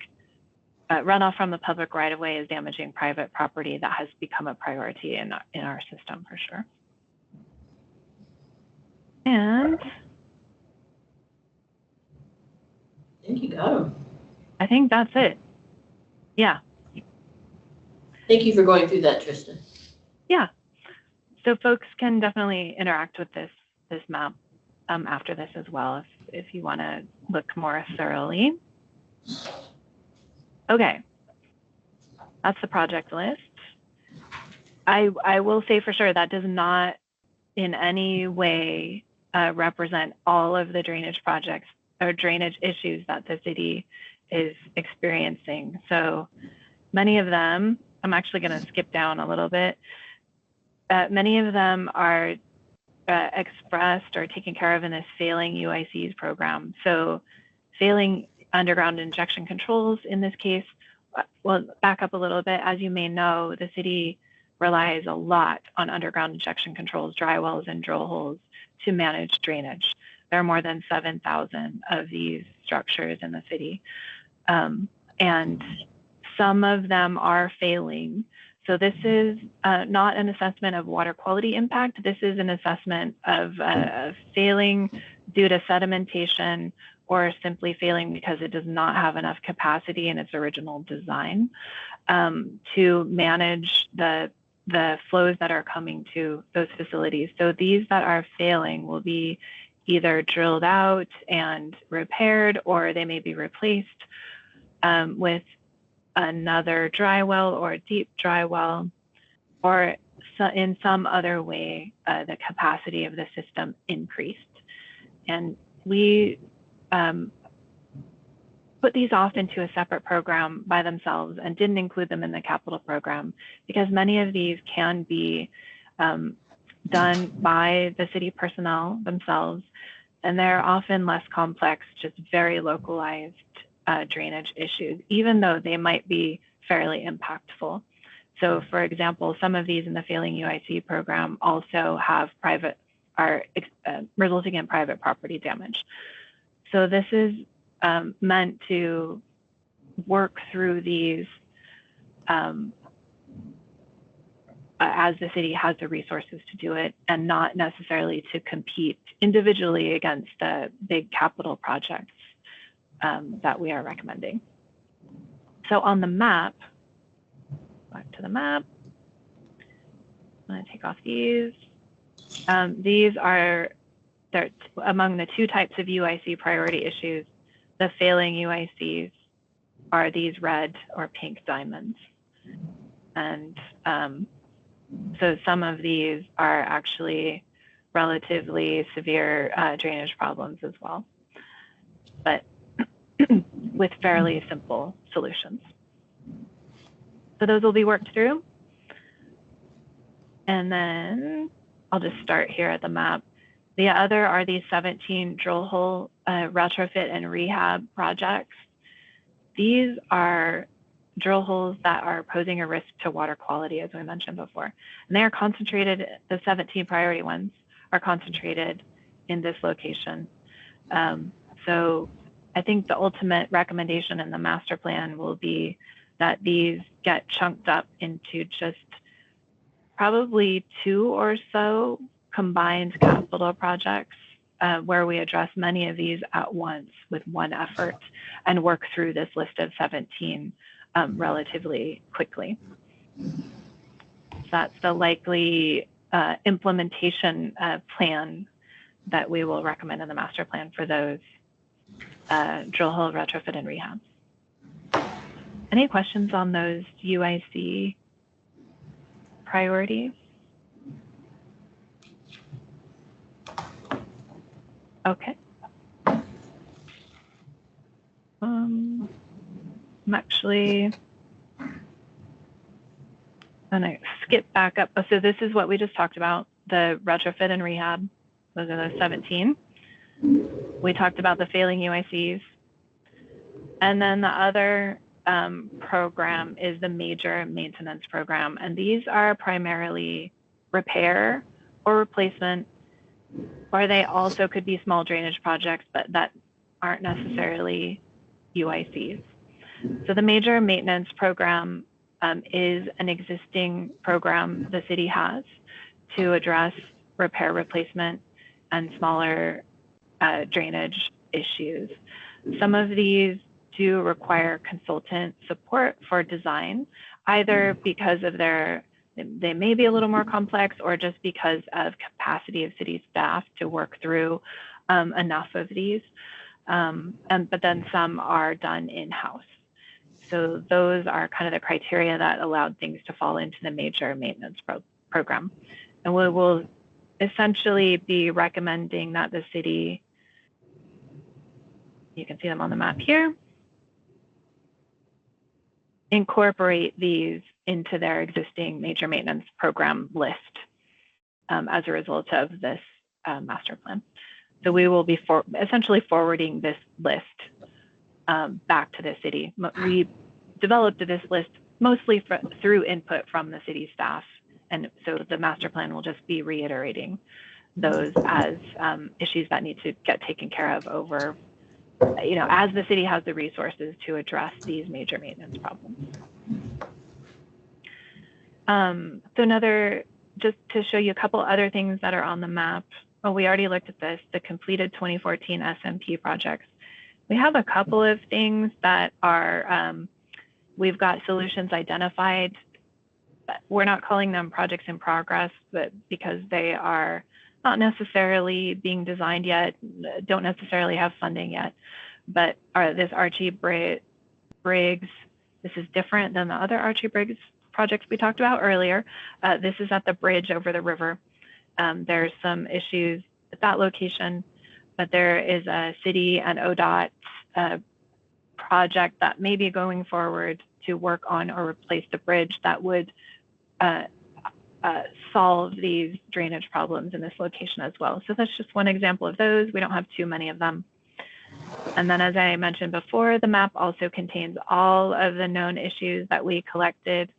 runoff from the public right-of-way is damaging private property, that has become a priority in our system for sure. And I think you got them. I think that's it. Yeah. Thank you for going through that, Tristan. Yeah. So folks can definitely interact with this map after this as well if you want to look more thoroughly. Okay. That's the project list. I will say for sure that does not in any way represent all of the drainage projects or drainage issues that the city is experiencing. So many of them, I'm actually going to skip down a little bit. Many of them are expressed or taken care of in this failing UICs program. So failing underground injection controls in this case, well, back up a little bit. As you may know, the city relies a lot on underground injection controls, dry wells, and drill holes to manage drainage. There are more than 7,000 of these structures in the city. And some of them are failing. So this is not an assessment of water quality impact. This is an assessment of failing due to sedimentation or simply failing because it does not have enough capacity in its original design to manage the flows that are coming to those facilities. So these that are failing will be either drilled out and repaired, or they may be replaced with another dry well or a deep dry well, or in some other way the capacity of the system increased. And we put these off into a separate program by themselves and didn't include them in the capital program because many of these can be done by the city personnel themselves, and they're often less complex, just very localized drainage issues, even though they might be fairly impactful. So for example, some of these in the failing UIC program also are resulting in private property damage. So this is meant to work through these as the city has the resources to do it, and not necessarily to compete individually against the big capital projects that we are recommending. So on the map, back to the map, I'm going to take off these. These are among the two types of UIC priority issues. The failing UICs are these red or pink diamonds. And so some of these are actually relatively severe drainage problems as well, but with fairly simple solutions. So those will be worked through. And then I'll just start here at the map. The other are these 17 drill hole retrofit and rehab projects. These are drill holes that are posing a risk to water quality, as we mentioned before. And they are concentrated, the 17 priority ones are concentrated in this location. So I think the ultimate recommendation in the master plan will be that these get chunked up into just probably 2 or so combined capital projects where we address many of these at once with one effort and work through this list of 17 relatively quickly. So that's the likely implementation plan that we will recommend in the master plan for those drill hole retrofit and rehab. Any questions on those UIC priorities? Okay. I'm actually And I skip back up. So this is what we just talked about, the retrofit and rehab. Those are the 17. We talked about the failing UICs. And then the other program is the major maintenance program. And these are primarily repair or replacement, or they also could be small drainage projects, but that aren't necessarily UICs. So the major maintenance program is an existing program the city has to address repair, replacement, and smaller drainage issues. Some of these do require consultant support for design, either because of they may be a little more complex, or just because of capacity of city staff to work through enough of these. But then some are done in-house. So those are kind of the criteria that allowed things to fall into the major maintenance program. And we will essentially be recommending that the city, you can see them on the map here, incorporate these into their existing major maintenance program list as a result of this master plan. So we will be essentially forwarding this list back to the city. We developed this list mostly through input from the city staff. And so the master plan will just be reiterating those as issues that need to get taken care of over, as the city has the resources to address these major maintenance problems. So just to show you a couple other things that are on the map. Well, we already looked at this, the completed 2014 SMP projects. We have a couple of things that are, we've got solutions identified. We're not calling them projects in progress, but because they are not necessarily being designed yet, don't necessarily have funding yet. But this Archie Briggs, this is different than the other Archie Briggs projects we talked about earlier. This is at the bridge over the river. There's some issues at that location, but there is a city and ODOT project that may be going forward to work on or replace the bridge that would solve these drainage problems in this location as well. So that's just one example of those. We don't have too many of them. And then, as I mentioned before, the map also contains all of the known issues that we collected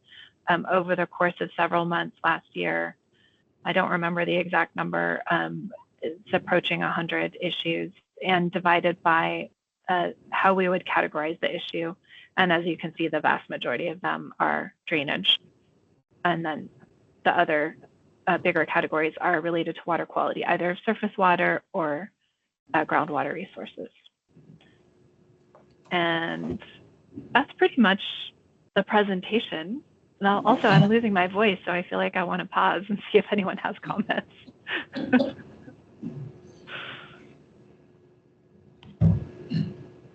over the course of several months last year. I don't remember the exact number. It's approaching 100 issues, and divided by how we would categorize the issue. And as you can see, the vast majority of them are drainage. And then the other bigger categories are related to water quality, either surface water or groundwater resources. And that's pretty much the presentation. Now, also, I'm losing my voice, so I feel like I want to pause and see if anyone has comments.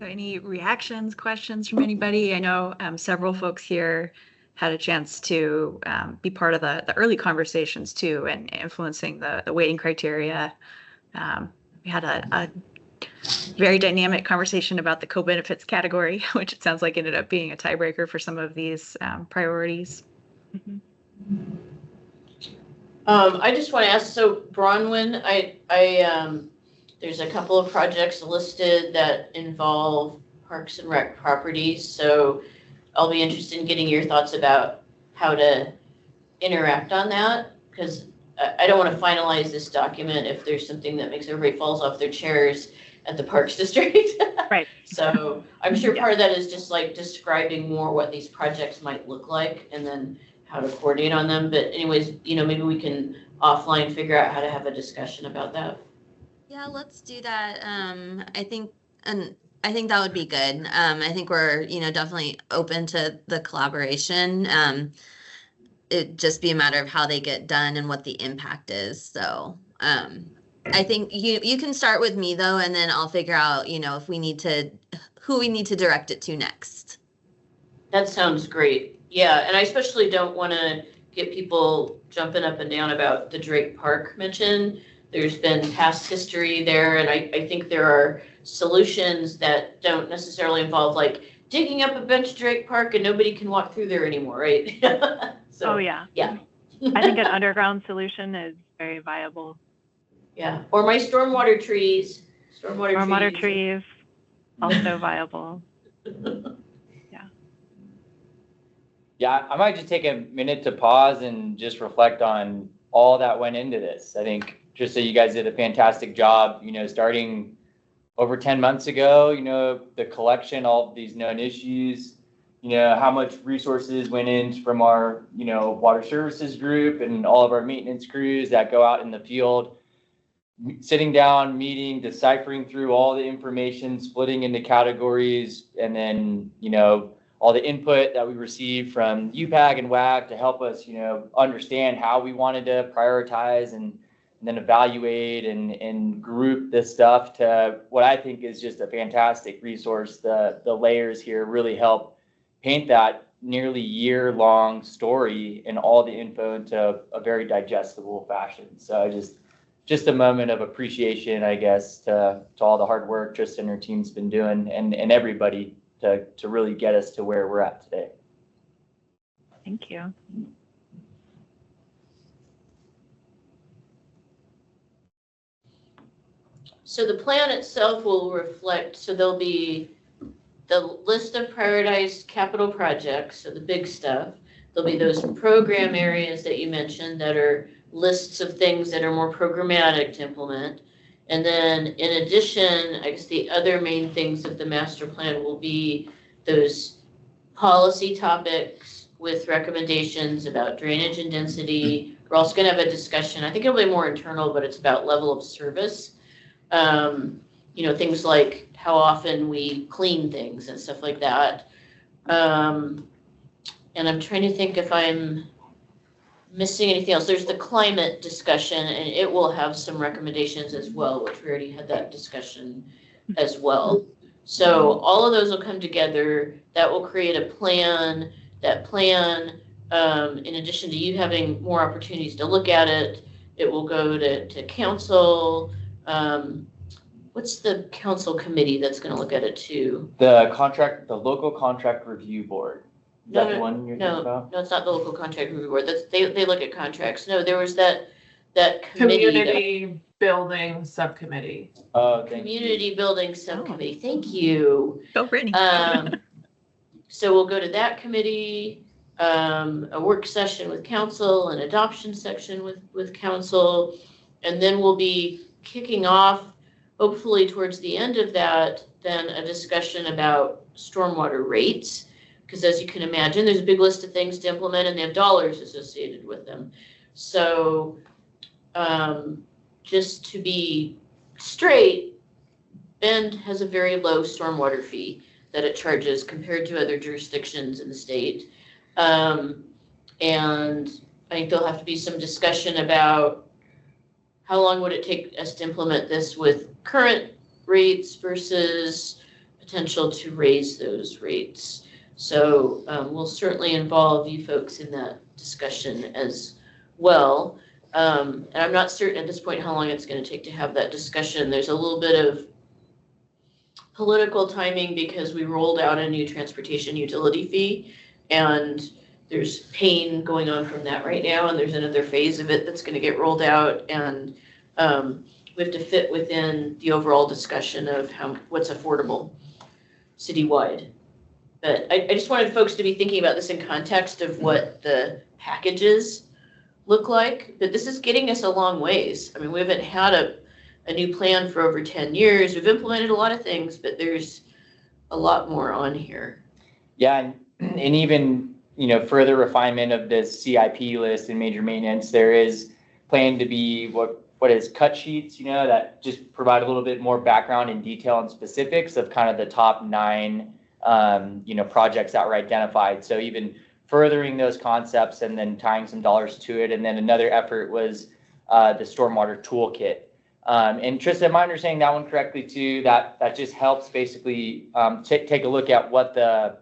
Any reactions, questions from anybody? I know several folks here had a chance to be part of the early conversations too, and influencing the weighting criteria. We had a very dynamic conversation about the co-benefits category, which it sounds like ended up being a tiebreaker for some of these priorities. Mm-hmm. I just want to ask, so Bronwyn, there's a couple of projects listed that involve Parks and Rec properties, so I'll be interested in getting your thoughts about how to interact on that, because I don't want to finalize this document if there's something that makes everybody falls off their chairs at the Parks District. Right. So I'm sure part of that is just like describing more what these projects might look like and then how to coordinate on them. But anyways, maybe we can offline figure out how to have a discussion about that. Yeah, let's do that. I think that would be good. I think we're, definitely open to the collaboration. It'd just be a matter of how they get done and what the impact is. So I think you can start with me though, and then I'll figure out, if we need who we need to direct it to next. That sounds great. Yeah, and I especially don't want to get people jumping up and down about the Drake Park mention. There's been past history there, and I think there are solutions that don't necessarily involve like digging up a bench Drake Park and nobody can walk through there anymore, right? So, Oh, yeah. yeah. I think an underground solution is very viable. Yeah, or my stormwater trees. Stormwater trees, also viable. Yeah, I might just take a minute to pause and just reflect on all that went into this. I think just so you guys did a fantastic job, starting over 10 months ago, the collection, all of these known issues, how much resources went in from our, water services group and all of our maintenance crews that go out in the field, sitting down, meeting, deciphering through all the information, splitting into categories, and then, all the input that we received from UPAG and WAG to help us, understand how we wanted to prioritize and then evaluate and group this stuff to what I think is just a fantastic resource. The layers here really help paint that nearly year-long story and all the info into a very digestible fashion. So just a moment of appreciation, I guess, to all the hard work Tristan and her team's been doing and everybody to really get us to where we're at today. Thank you. So the plan itself will reflect, so there'll be the list of prioritized capital projects, so the big stuff. There'll be those program areas that you mentioned that are lists of things that are more programmatic to implement. And then in addition, I guess the other main things of the master plan will be those policy topics with recommendations about drainage and density. We're also going to have a discussion, I think it'll be more internal, but it's about level of service. Things like how often we clean things and stuff like that. And I'm trying to think if I'm missing anything else. There's the climate discussion, and it will have some recommendations as well, which we already had that discussion as well. So all of those will come together. That will create a plan. That plan, in addition to you having more opportunities to look at it, it will go to council. What's the council committee that's going to look at it too? The local contract review board. Is that the one you're talking about? No, it's not the local contract review board. They look at contracts. No, there was that committee. Community building subcommittee. Oh, Community building subcommittee. Thank you. Go Brittany. So we'll go to that committee, a work session with council, an adoption section with council, and then we'll be kicking off, hopefully towards the end of that, then a discussion about stormwater rates. Because as you can imagine, there's a big list of things to implement and they have dollars associated with them. So just to be straight, Bend has a very low stormwater fee that it charges compared to other jurisdictions in the state. And I think there'll have to be some discussion about how long would it take us to implement this with current rates versus potential to raise those rates. So we'll certainly involve you folks in that discussion as well. And I'm not certain at this point how long it's going to take to have that discussion. There's a little bit of political timing because we rolled out a new transportation utility fee, and there's pain going on from that right now, and there's another phase of it that's going to get rolled out, and we have to fit within the overall discussion of what's affordable citywide. But I just wanted folks to be thinking about this in context of what the packages look like. But this is getting us a long ways. I mean, we haven't had a new plan for over 10 years. We've implemented a lot of things, but there's a lot more on here. Yeah, and even further refinement of this CIP list and major maintenance, there is planned to be what is cut sheets, that just provide a little bit more background and detail and specifics of kind of the top 9 projects that were identified. So even furthering those concepts and then tying some dollars to it. And then another effort was the stormwater toolkit. And Tristan, am I understanding that one correctly too? That just helps basically take a look at what the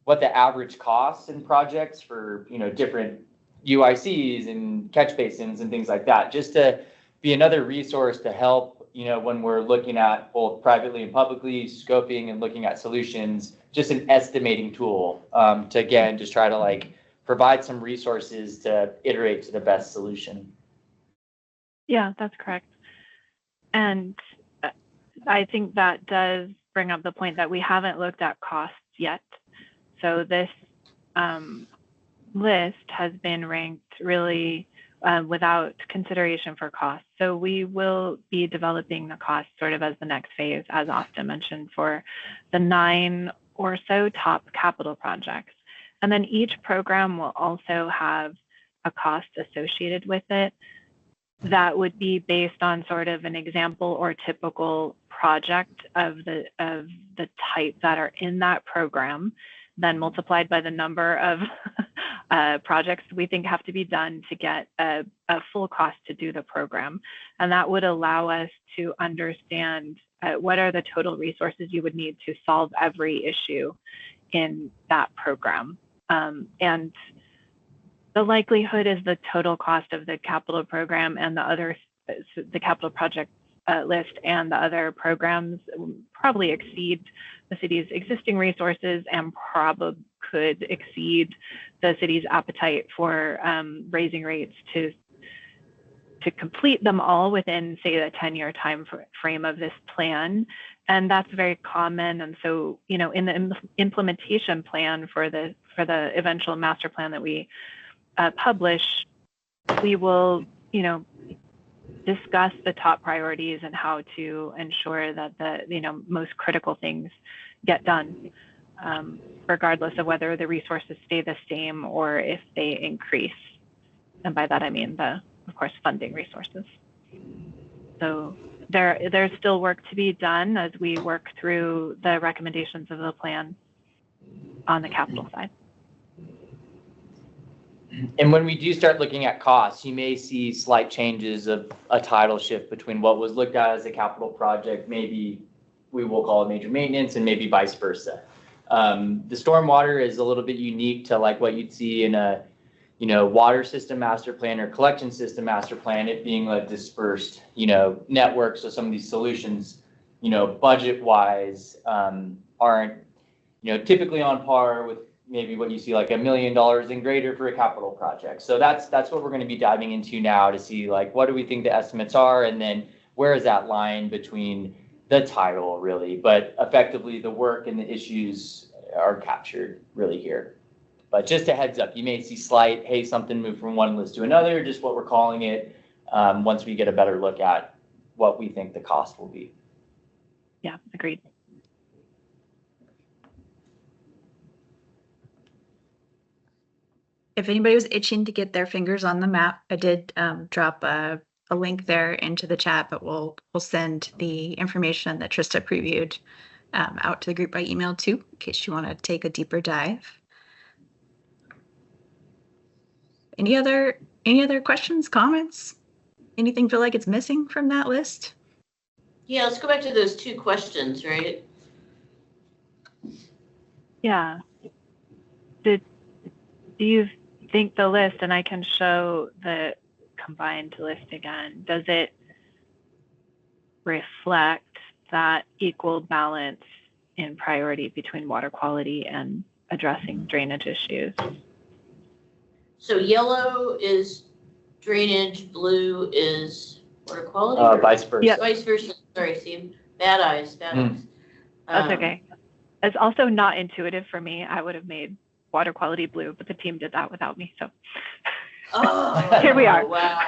average costs in projects for different UICs and catch basins and things like that, just to be another resource to help when we're looking at both privately and publicly scoping and looking at solutions, just an estimating tool to again just try to provide some resources to iterate to the best solution. Yeah, that's correct. And I think that does bring up the point that we haven't looked at costs yet. So this list has been ranked really without consideration for costs. So we will be developing the costs sort of as the next phase, as Austin mentioned, for the 9 or so top capital projects. And then each program will also have a cost associated with it that would be based on sort of an example or typical project of the type that are in that program, then multiplied by the number of projects we think have to be done to get a full cost to do the program. And that would allow us to understand what are the total resources you would need to solve every issue in that program. And the likelihood is the total cost of the capital program and the capital project list and the other programs probably exceed the city's existing resources and probably could exceed the city's appetite for raising rates to complete them all within, say, the 10-year time frame of this plan. And that's very common. And so, you know, in the implementation plan for the eventual master plan that we publish, we will, you know, discuss the top priorities and how to ensure that the, you know, most critical things get done, regardless of whether the resources stay the same or if they increase. And by that, I mean of course, funding resources. So there's still work to be done as we work through the recommendations of the plan on the capital side. And when we do start looking at costs, you may see slight changes of a title shift between what was looked at as a capital project, maybe we will call it major maintenance, and maybe vice versa. The stormwater is a little bit unique to like what you'd see in a, you know, water system master plan or collection system master plan, it being a dispersed, you know, network. So some of these solutions, you know, budget wise, aren't, you know, typically on par with maybe what you see like $1 million and greater for a capital project. So that's what we're going to be diving into now to see like, what do we think the estimates are? And then where is that line between the title really, but effectively the work and the issues are captured really here. But just a heads up, you may see slight, hey, something moved from one list to another, just what we're calling it, once we get a better look at what we think the cost will be. Yeah, agreed. If anybody was itching to get their fingers on the map, I did drop a link there into the chat, but we'll send the information that Trista previewed out to the group by email too, in case you want to take a deeper dive. Any other questions, comments? Anything feel like it's missing from that list? Yeah, let's go back to those 2 questions, right? Yeah. Do you think the list, and I can show the combined list again, does it reflect that equal balance in priority between water quality and addressing drainage issues? So yellow is drainage, blue is water quality? Vice versa. Yep. Vice versa. Sorry, Steve. Bad eyes. That's okay. It's also not intuitive for me. I would have made water quality blue, but the team did that without me. So here we are. Wow.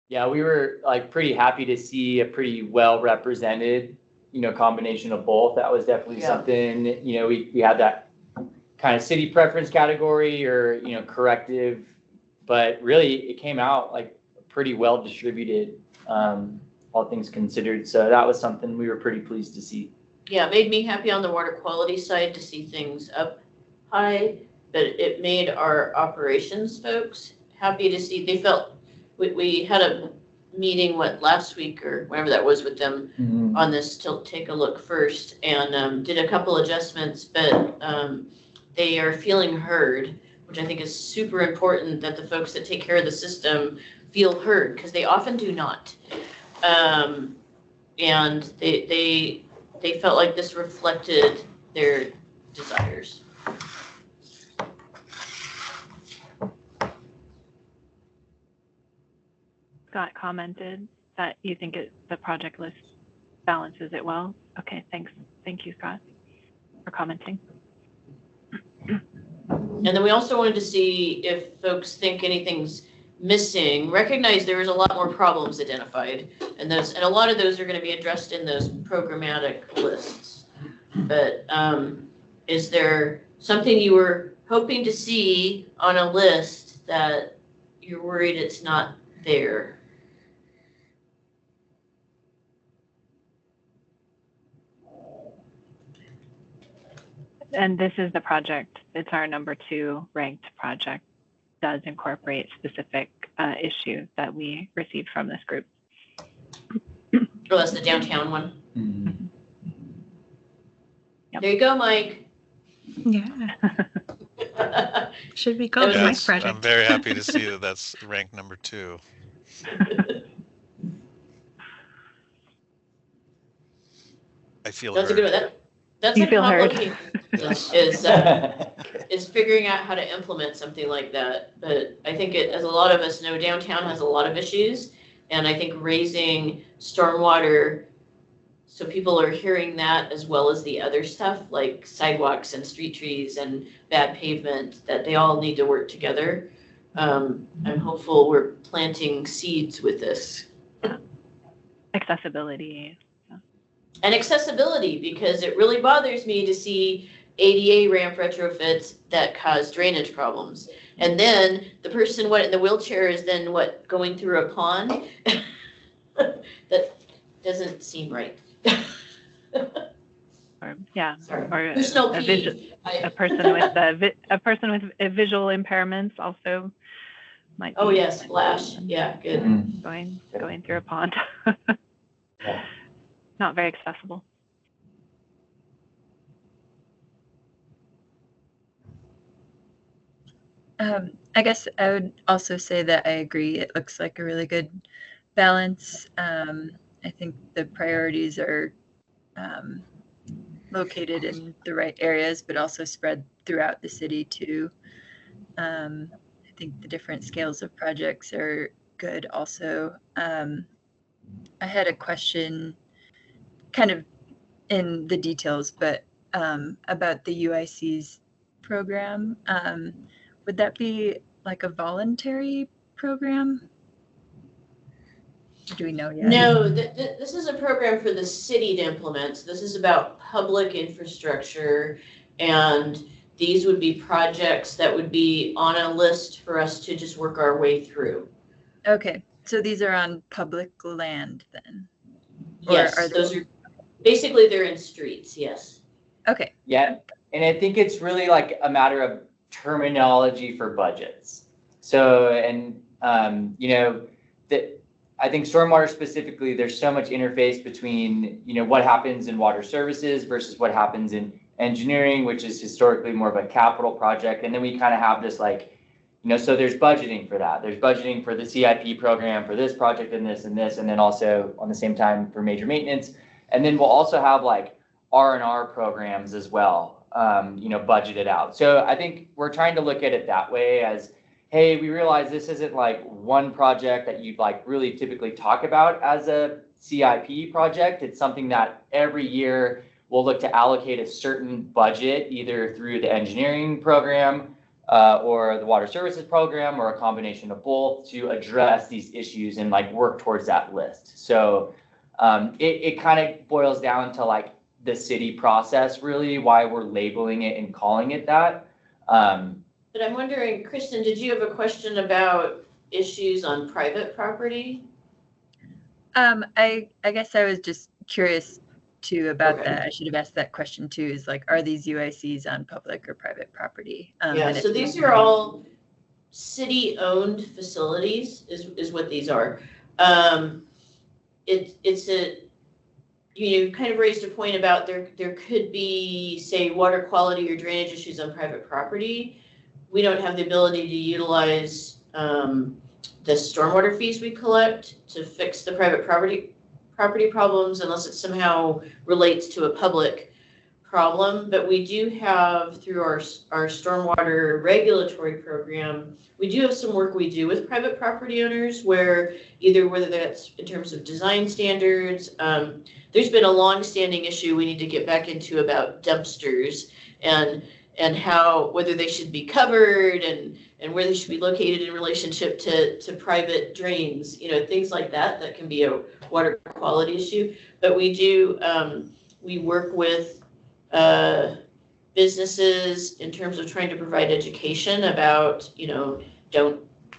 Yeah, we were like pretty happy to see a pretty well represented, you know, combination of both. That was definitely something, you know, we had that kind of city preference category or, you know, corrective, but really it came out like pretty well distributed, all things considered. So that was something we were pretty pleased to see. Yeah, it made me happy on the water quality side to see things up high, but it made our operations folks happy to see. They felt we had a meeting last week or whenever that was with them on this to take a look first, and did a couple adjustments, but they are feeling heard, which I think is super important, that the folks that take care of the system feel heard, because they often do not. And they they felt like this reflected their desires. Scott commented that you think the project list balances it well. Okay, thanks. Thank you, Scott, for commenting. And then we also wanted to see if folks think anything's missing. Recognize there is a lot more problems identified, and a lot of those are going to be addressed in those programmatic lists. But is there something you were hoping to see on a list that you're worried it's not there? And this is the project. It's our number 2 ranked project. Does incorporate specific issues that we received from this group. Oh, that's the downtown one. Mm-hmm. Yep. There you go, Mike. Yeah. Should be called the Mike Project. I'm very happy to see that that's ranked number 2. I feel That's heard. a good one. That's You a feel heard. complicated is figuring out how to implement something like that. But I think as a lot of us know, downtown has a lot of issues, and I think raising stormwater so people are hearing that as well as the other stuff like sidewalks and street trees and bad pavement, that they all need to work together. I'm hopeful we're planting seeds with this. Accessibility. And accessibility, because it really bothers me to see ADA ramp retrofits that cause drainage problems. And then the person in the wheelchair is then going through a pond? That doesn't seem right. Or, yeah. Sorry. Or Personal a peeve. person with visual impairments also might. Oh be yes, splash. Yeah, good. Going through a pond. Yeah. Not very accessible. I guess I would also say that I agree. It looks like a really good balance. I think the priorities are located in the right areas, but also spread throughout the city too. I think the different scales of projects are good also. I had a question kind of in the details, but about the UIC's program. Would that be like a voluntary program? Do we know yet? No, this is a program for the city to implement. So this is about public infrastructure, and these would be projects that would be on a list for us to just work our way through. Okay, so these are on public land then? Yes, those are basically they're in streets. Yes. Okay. Yeah, and I think it's really like a matter of terminology for budgets. So, and I think stormwater specifically, there's so much interface between, what happens in water services versus what happens in engineering, which is historically more of a capital project. And then we kind of have this so there's budgeting for that. There's budgeting for the CIP program for this project and this, and then also on the same time for major maintenance. And then we'll also have like R&R programs as well, budgeted out. So I think we're trying to look at it that way as, hey, we realize this isn't like one project that you'd like really typically talk about as a CIP project. It's something that every year we'll look to allocate a certain budget, either through the engineering program or the water services program, or a combination of both, to address these issues and like work towards that list. So it kind of boils down to like the city process, really, why we're labeling it and calling it that. But I'm wondering, Kristen, did you have a question about issues on private property? I guess I was just curious too about that. I should have asked that question too, is like, are these UICs on public or private property? Yeah, so these are all city-owned facilities is what these are. You kind of raised a point about there could be, say, water quality or drainage issues on private property. We don't have the ability to utilize the stormwater fees we collect to fix the private property problems unless it somehow relates to a public problem. But we do have, through our stormwater regulatory program, we do have some work we do with private property owners where whether that's in terms of design standards, there's been a long-standing issue we need to get back into about dumpsters and how, whether they should be covered and where they should be located in relationship to private drains, things like that can be a water quality issue. But we do, we work with businesses in terms of trying to provide education about,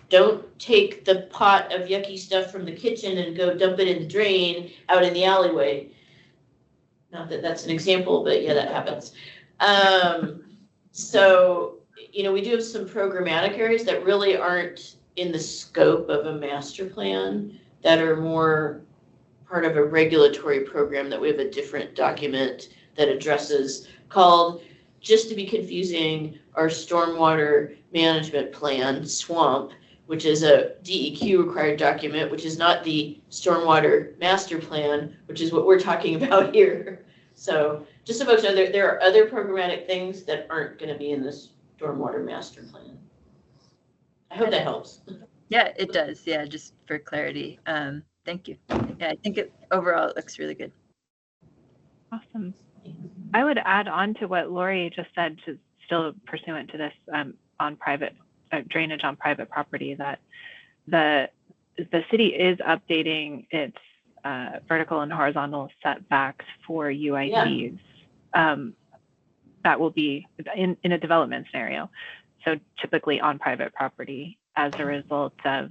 don't take the pot of yucky stuff from the kitchen and go dump it in the drain out in the alleyway. Not that that's an example, but yeah, that happens. So, we do have some programmatic areas that really aren't in the scope of a master plan that are more part of a regulatory program that we have a different document that addresses called, just to be confusing, our stormwater management plan, SWAMP, which is a DEQ required document, which is not the stormwater master plan, which is what we're talking about here. So just so folks know, there are other programmatic things that aren't going to be in this stormwater master plan. I hope that helps. Yeah, it does. Yeah, just for clarity. Thank you. Yeah, I think overall it looks really good. Awesome. I would add on to what Lori just said, to still pursuant to this on private drainage on private property, that the city is updating its vertical and horizontal setbacks for UICs. That will be in a development scenario. So typically on private property as a result of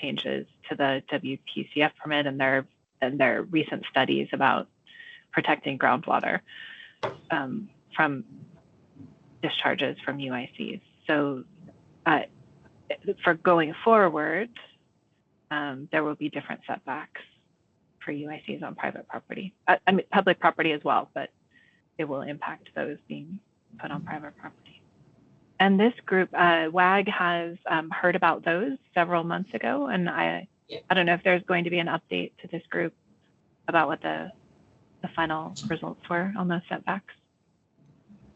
changes to the WPCF permit and their recent studies about protecting groundwater from discharges from UICs. So for going forward, there will be different setbacks for UICs on private property. I mean, public property as well, but it will impact those being put on private property. And this group, WAG, has heard about those several months ago, and I don't know if there's going to be an update to this group about what the final results were on those setbacks.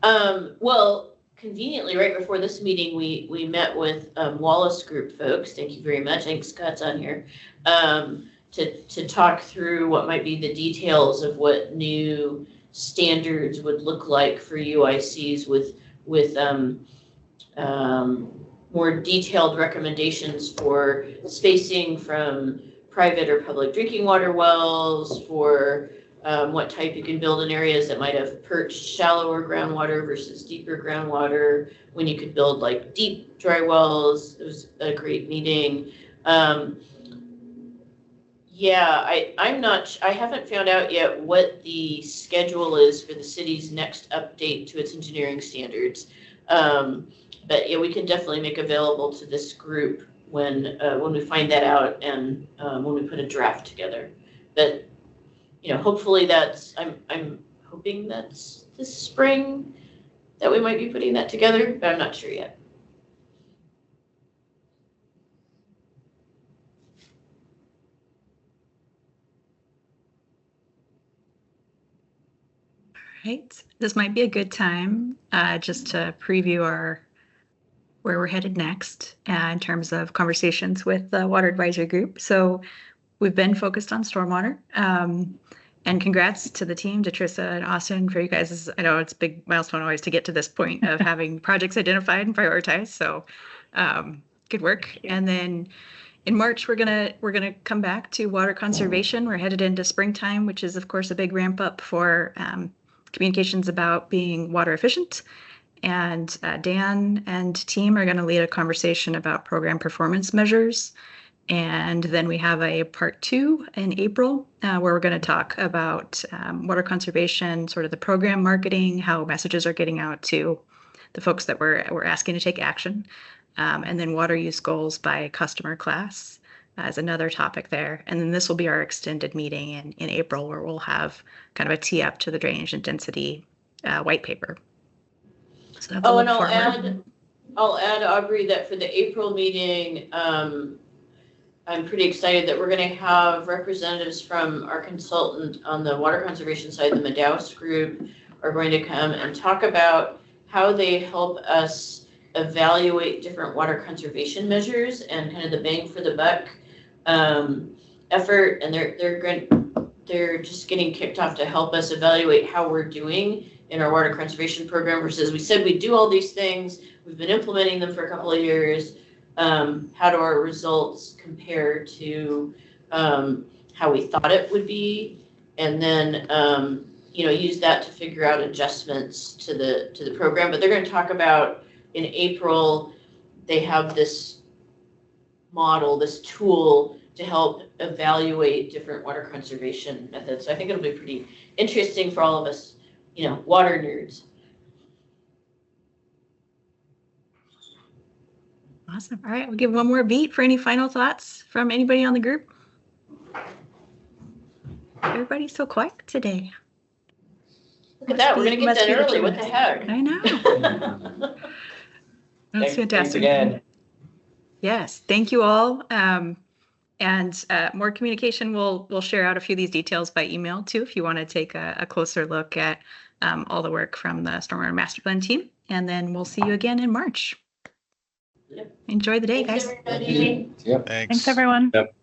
Well, conveniently, right before this meeting, we met with Wallace Group folks. Thank you very much. I think Scott's on here. To talk through what might be the details of what new standards would look like for UICs with more detailed recommendations for spacing from private or public drinking water wells, for what type you can build in areas that might have perched shallower groundwater versus deeper groundwater, when you could build like deep dry wells. It was a great meeting. Yeah, I haven't found out yet what the schedule is for the city's next update to its engineering standards. But yeah, we can definitely make available to this group when we find that out and when we put a draft together. But hopefully I'm hoping that's this spring that we might be putting that together, but I'm not sure yet. Right. This might be a good time just to preview where we're headed next in terms of conversations with the Water Advisory Group. So we've been focused on stormwater. And congrats to the team, to Trissa and Austin, for you guys. I know it's a big milestone always to get to this point of having projects identified and prioritized. So good work. And then in March, we're gonna come back to water conservation. We're headed into springtime, which is of course a big ramp up for communications about being water efficient. And Dan and team are going to lead a conversation about program performance measures. And then we have a part 2 in April where we're going to talk about water conservation, sort of the program marketing, how messages are getting out to the folks that we're asking to take action. And then water use goals by customer class as another topic there. And then this will be our extended meeting in April, where we'll have kind of a tee up to the drainage and density white paper. So that's and I'll add, Aubrey, that for the April meeting, I'm pretty excited that we're going to have representatives from our consultant on the water conservation side, the Madaus group, are going to come and talk about how they help us evaluate different water conservation measures and kind of the bang for the buck effort. And they're just getting kicked off to help us evaluate how we're doing in our water conservation program versus we said we'd do all these things. We've been implementing them for a couple of years. How do our results compare to how we thought it would be? And then, use that to figure out adjustments to the program. But they're going to talk about in April, they have this model, this tool to help evaluate different water conservation methods. So I think it'll be pretty interesting for all of us, water nerds. Awesome. All right, we'll give one more beat for any final thoughts from anybody on the group. Everybody's so quiet today. Look at that, we're going to get done early. What the heck? I know. That's fantastic. Thanks again. Yes, thank you all. And more communication, we'll share out a few of these details by email too, if you want to take a closer look at all the work from the Stormwater Master Plan team. And then we'll see you again in March. Yep. Enjoy the day, Thanks, guys. everybody. Yep. Thanks. Thanks, everyone. Yep.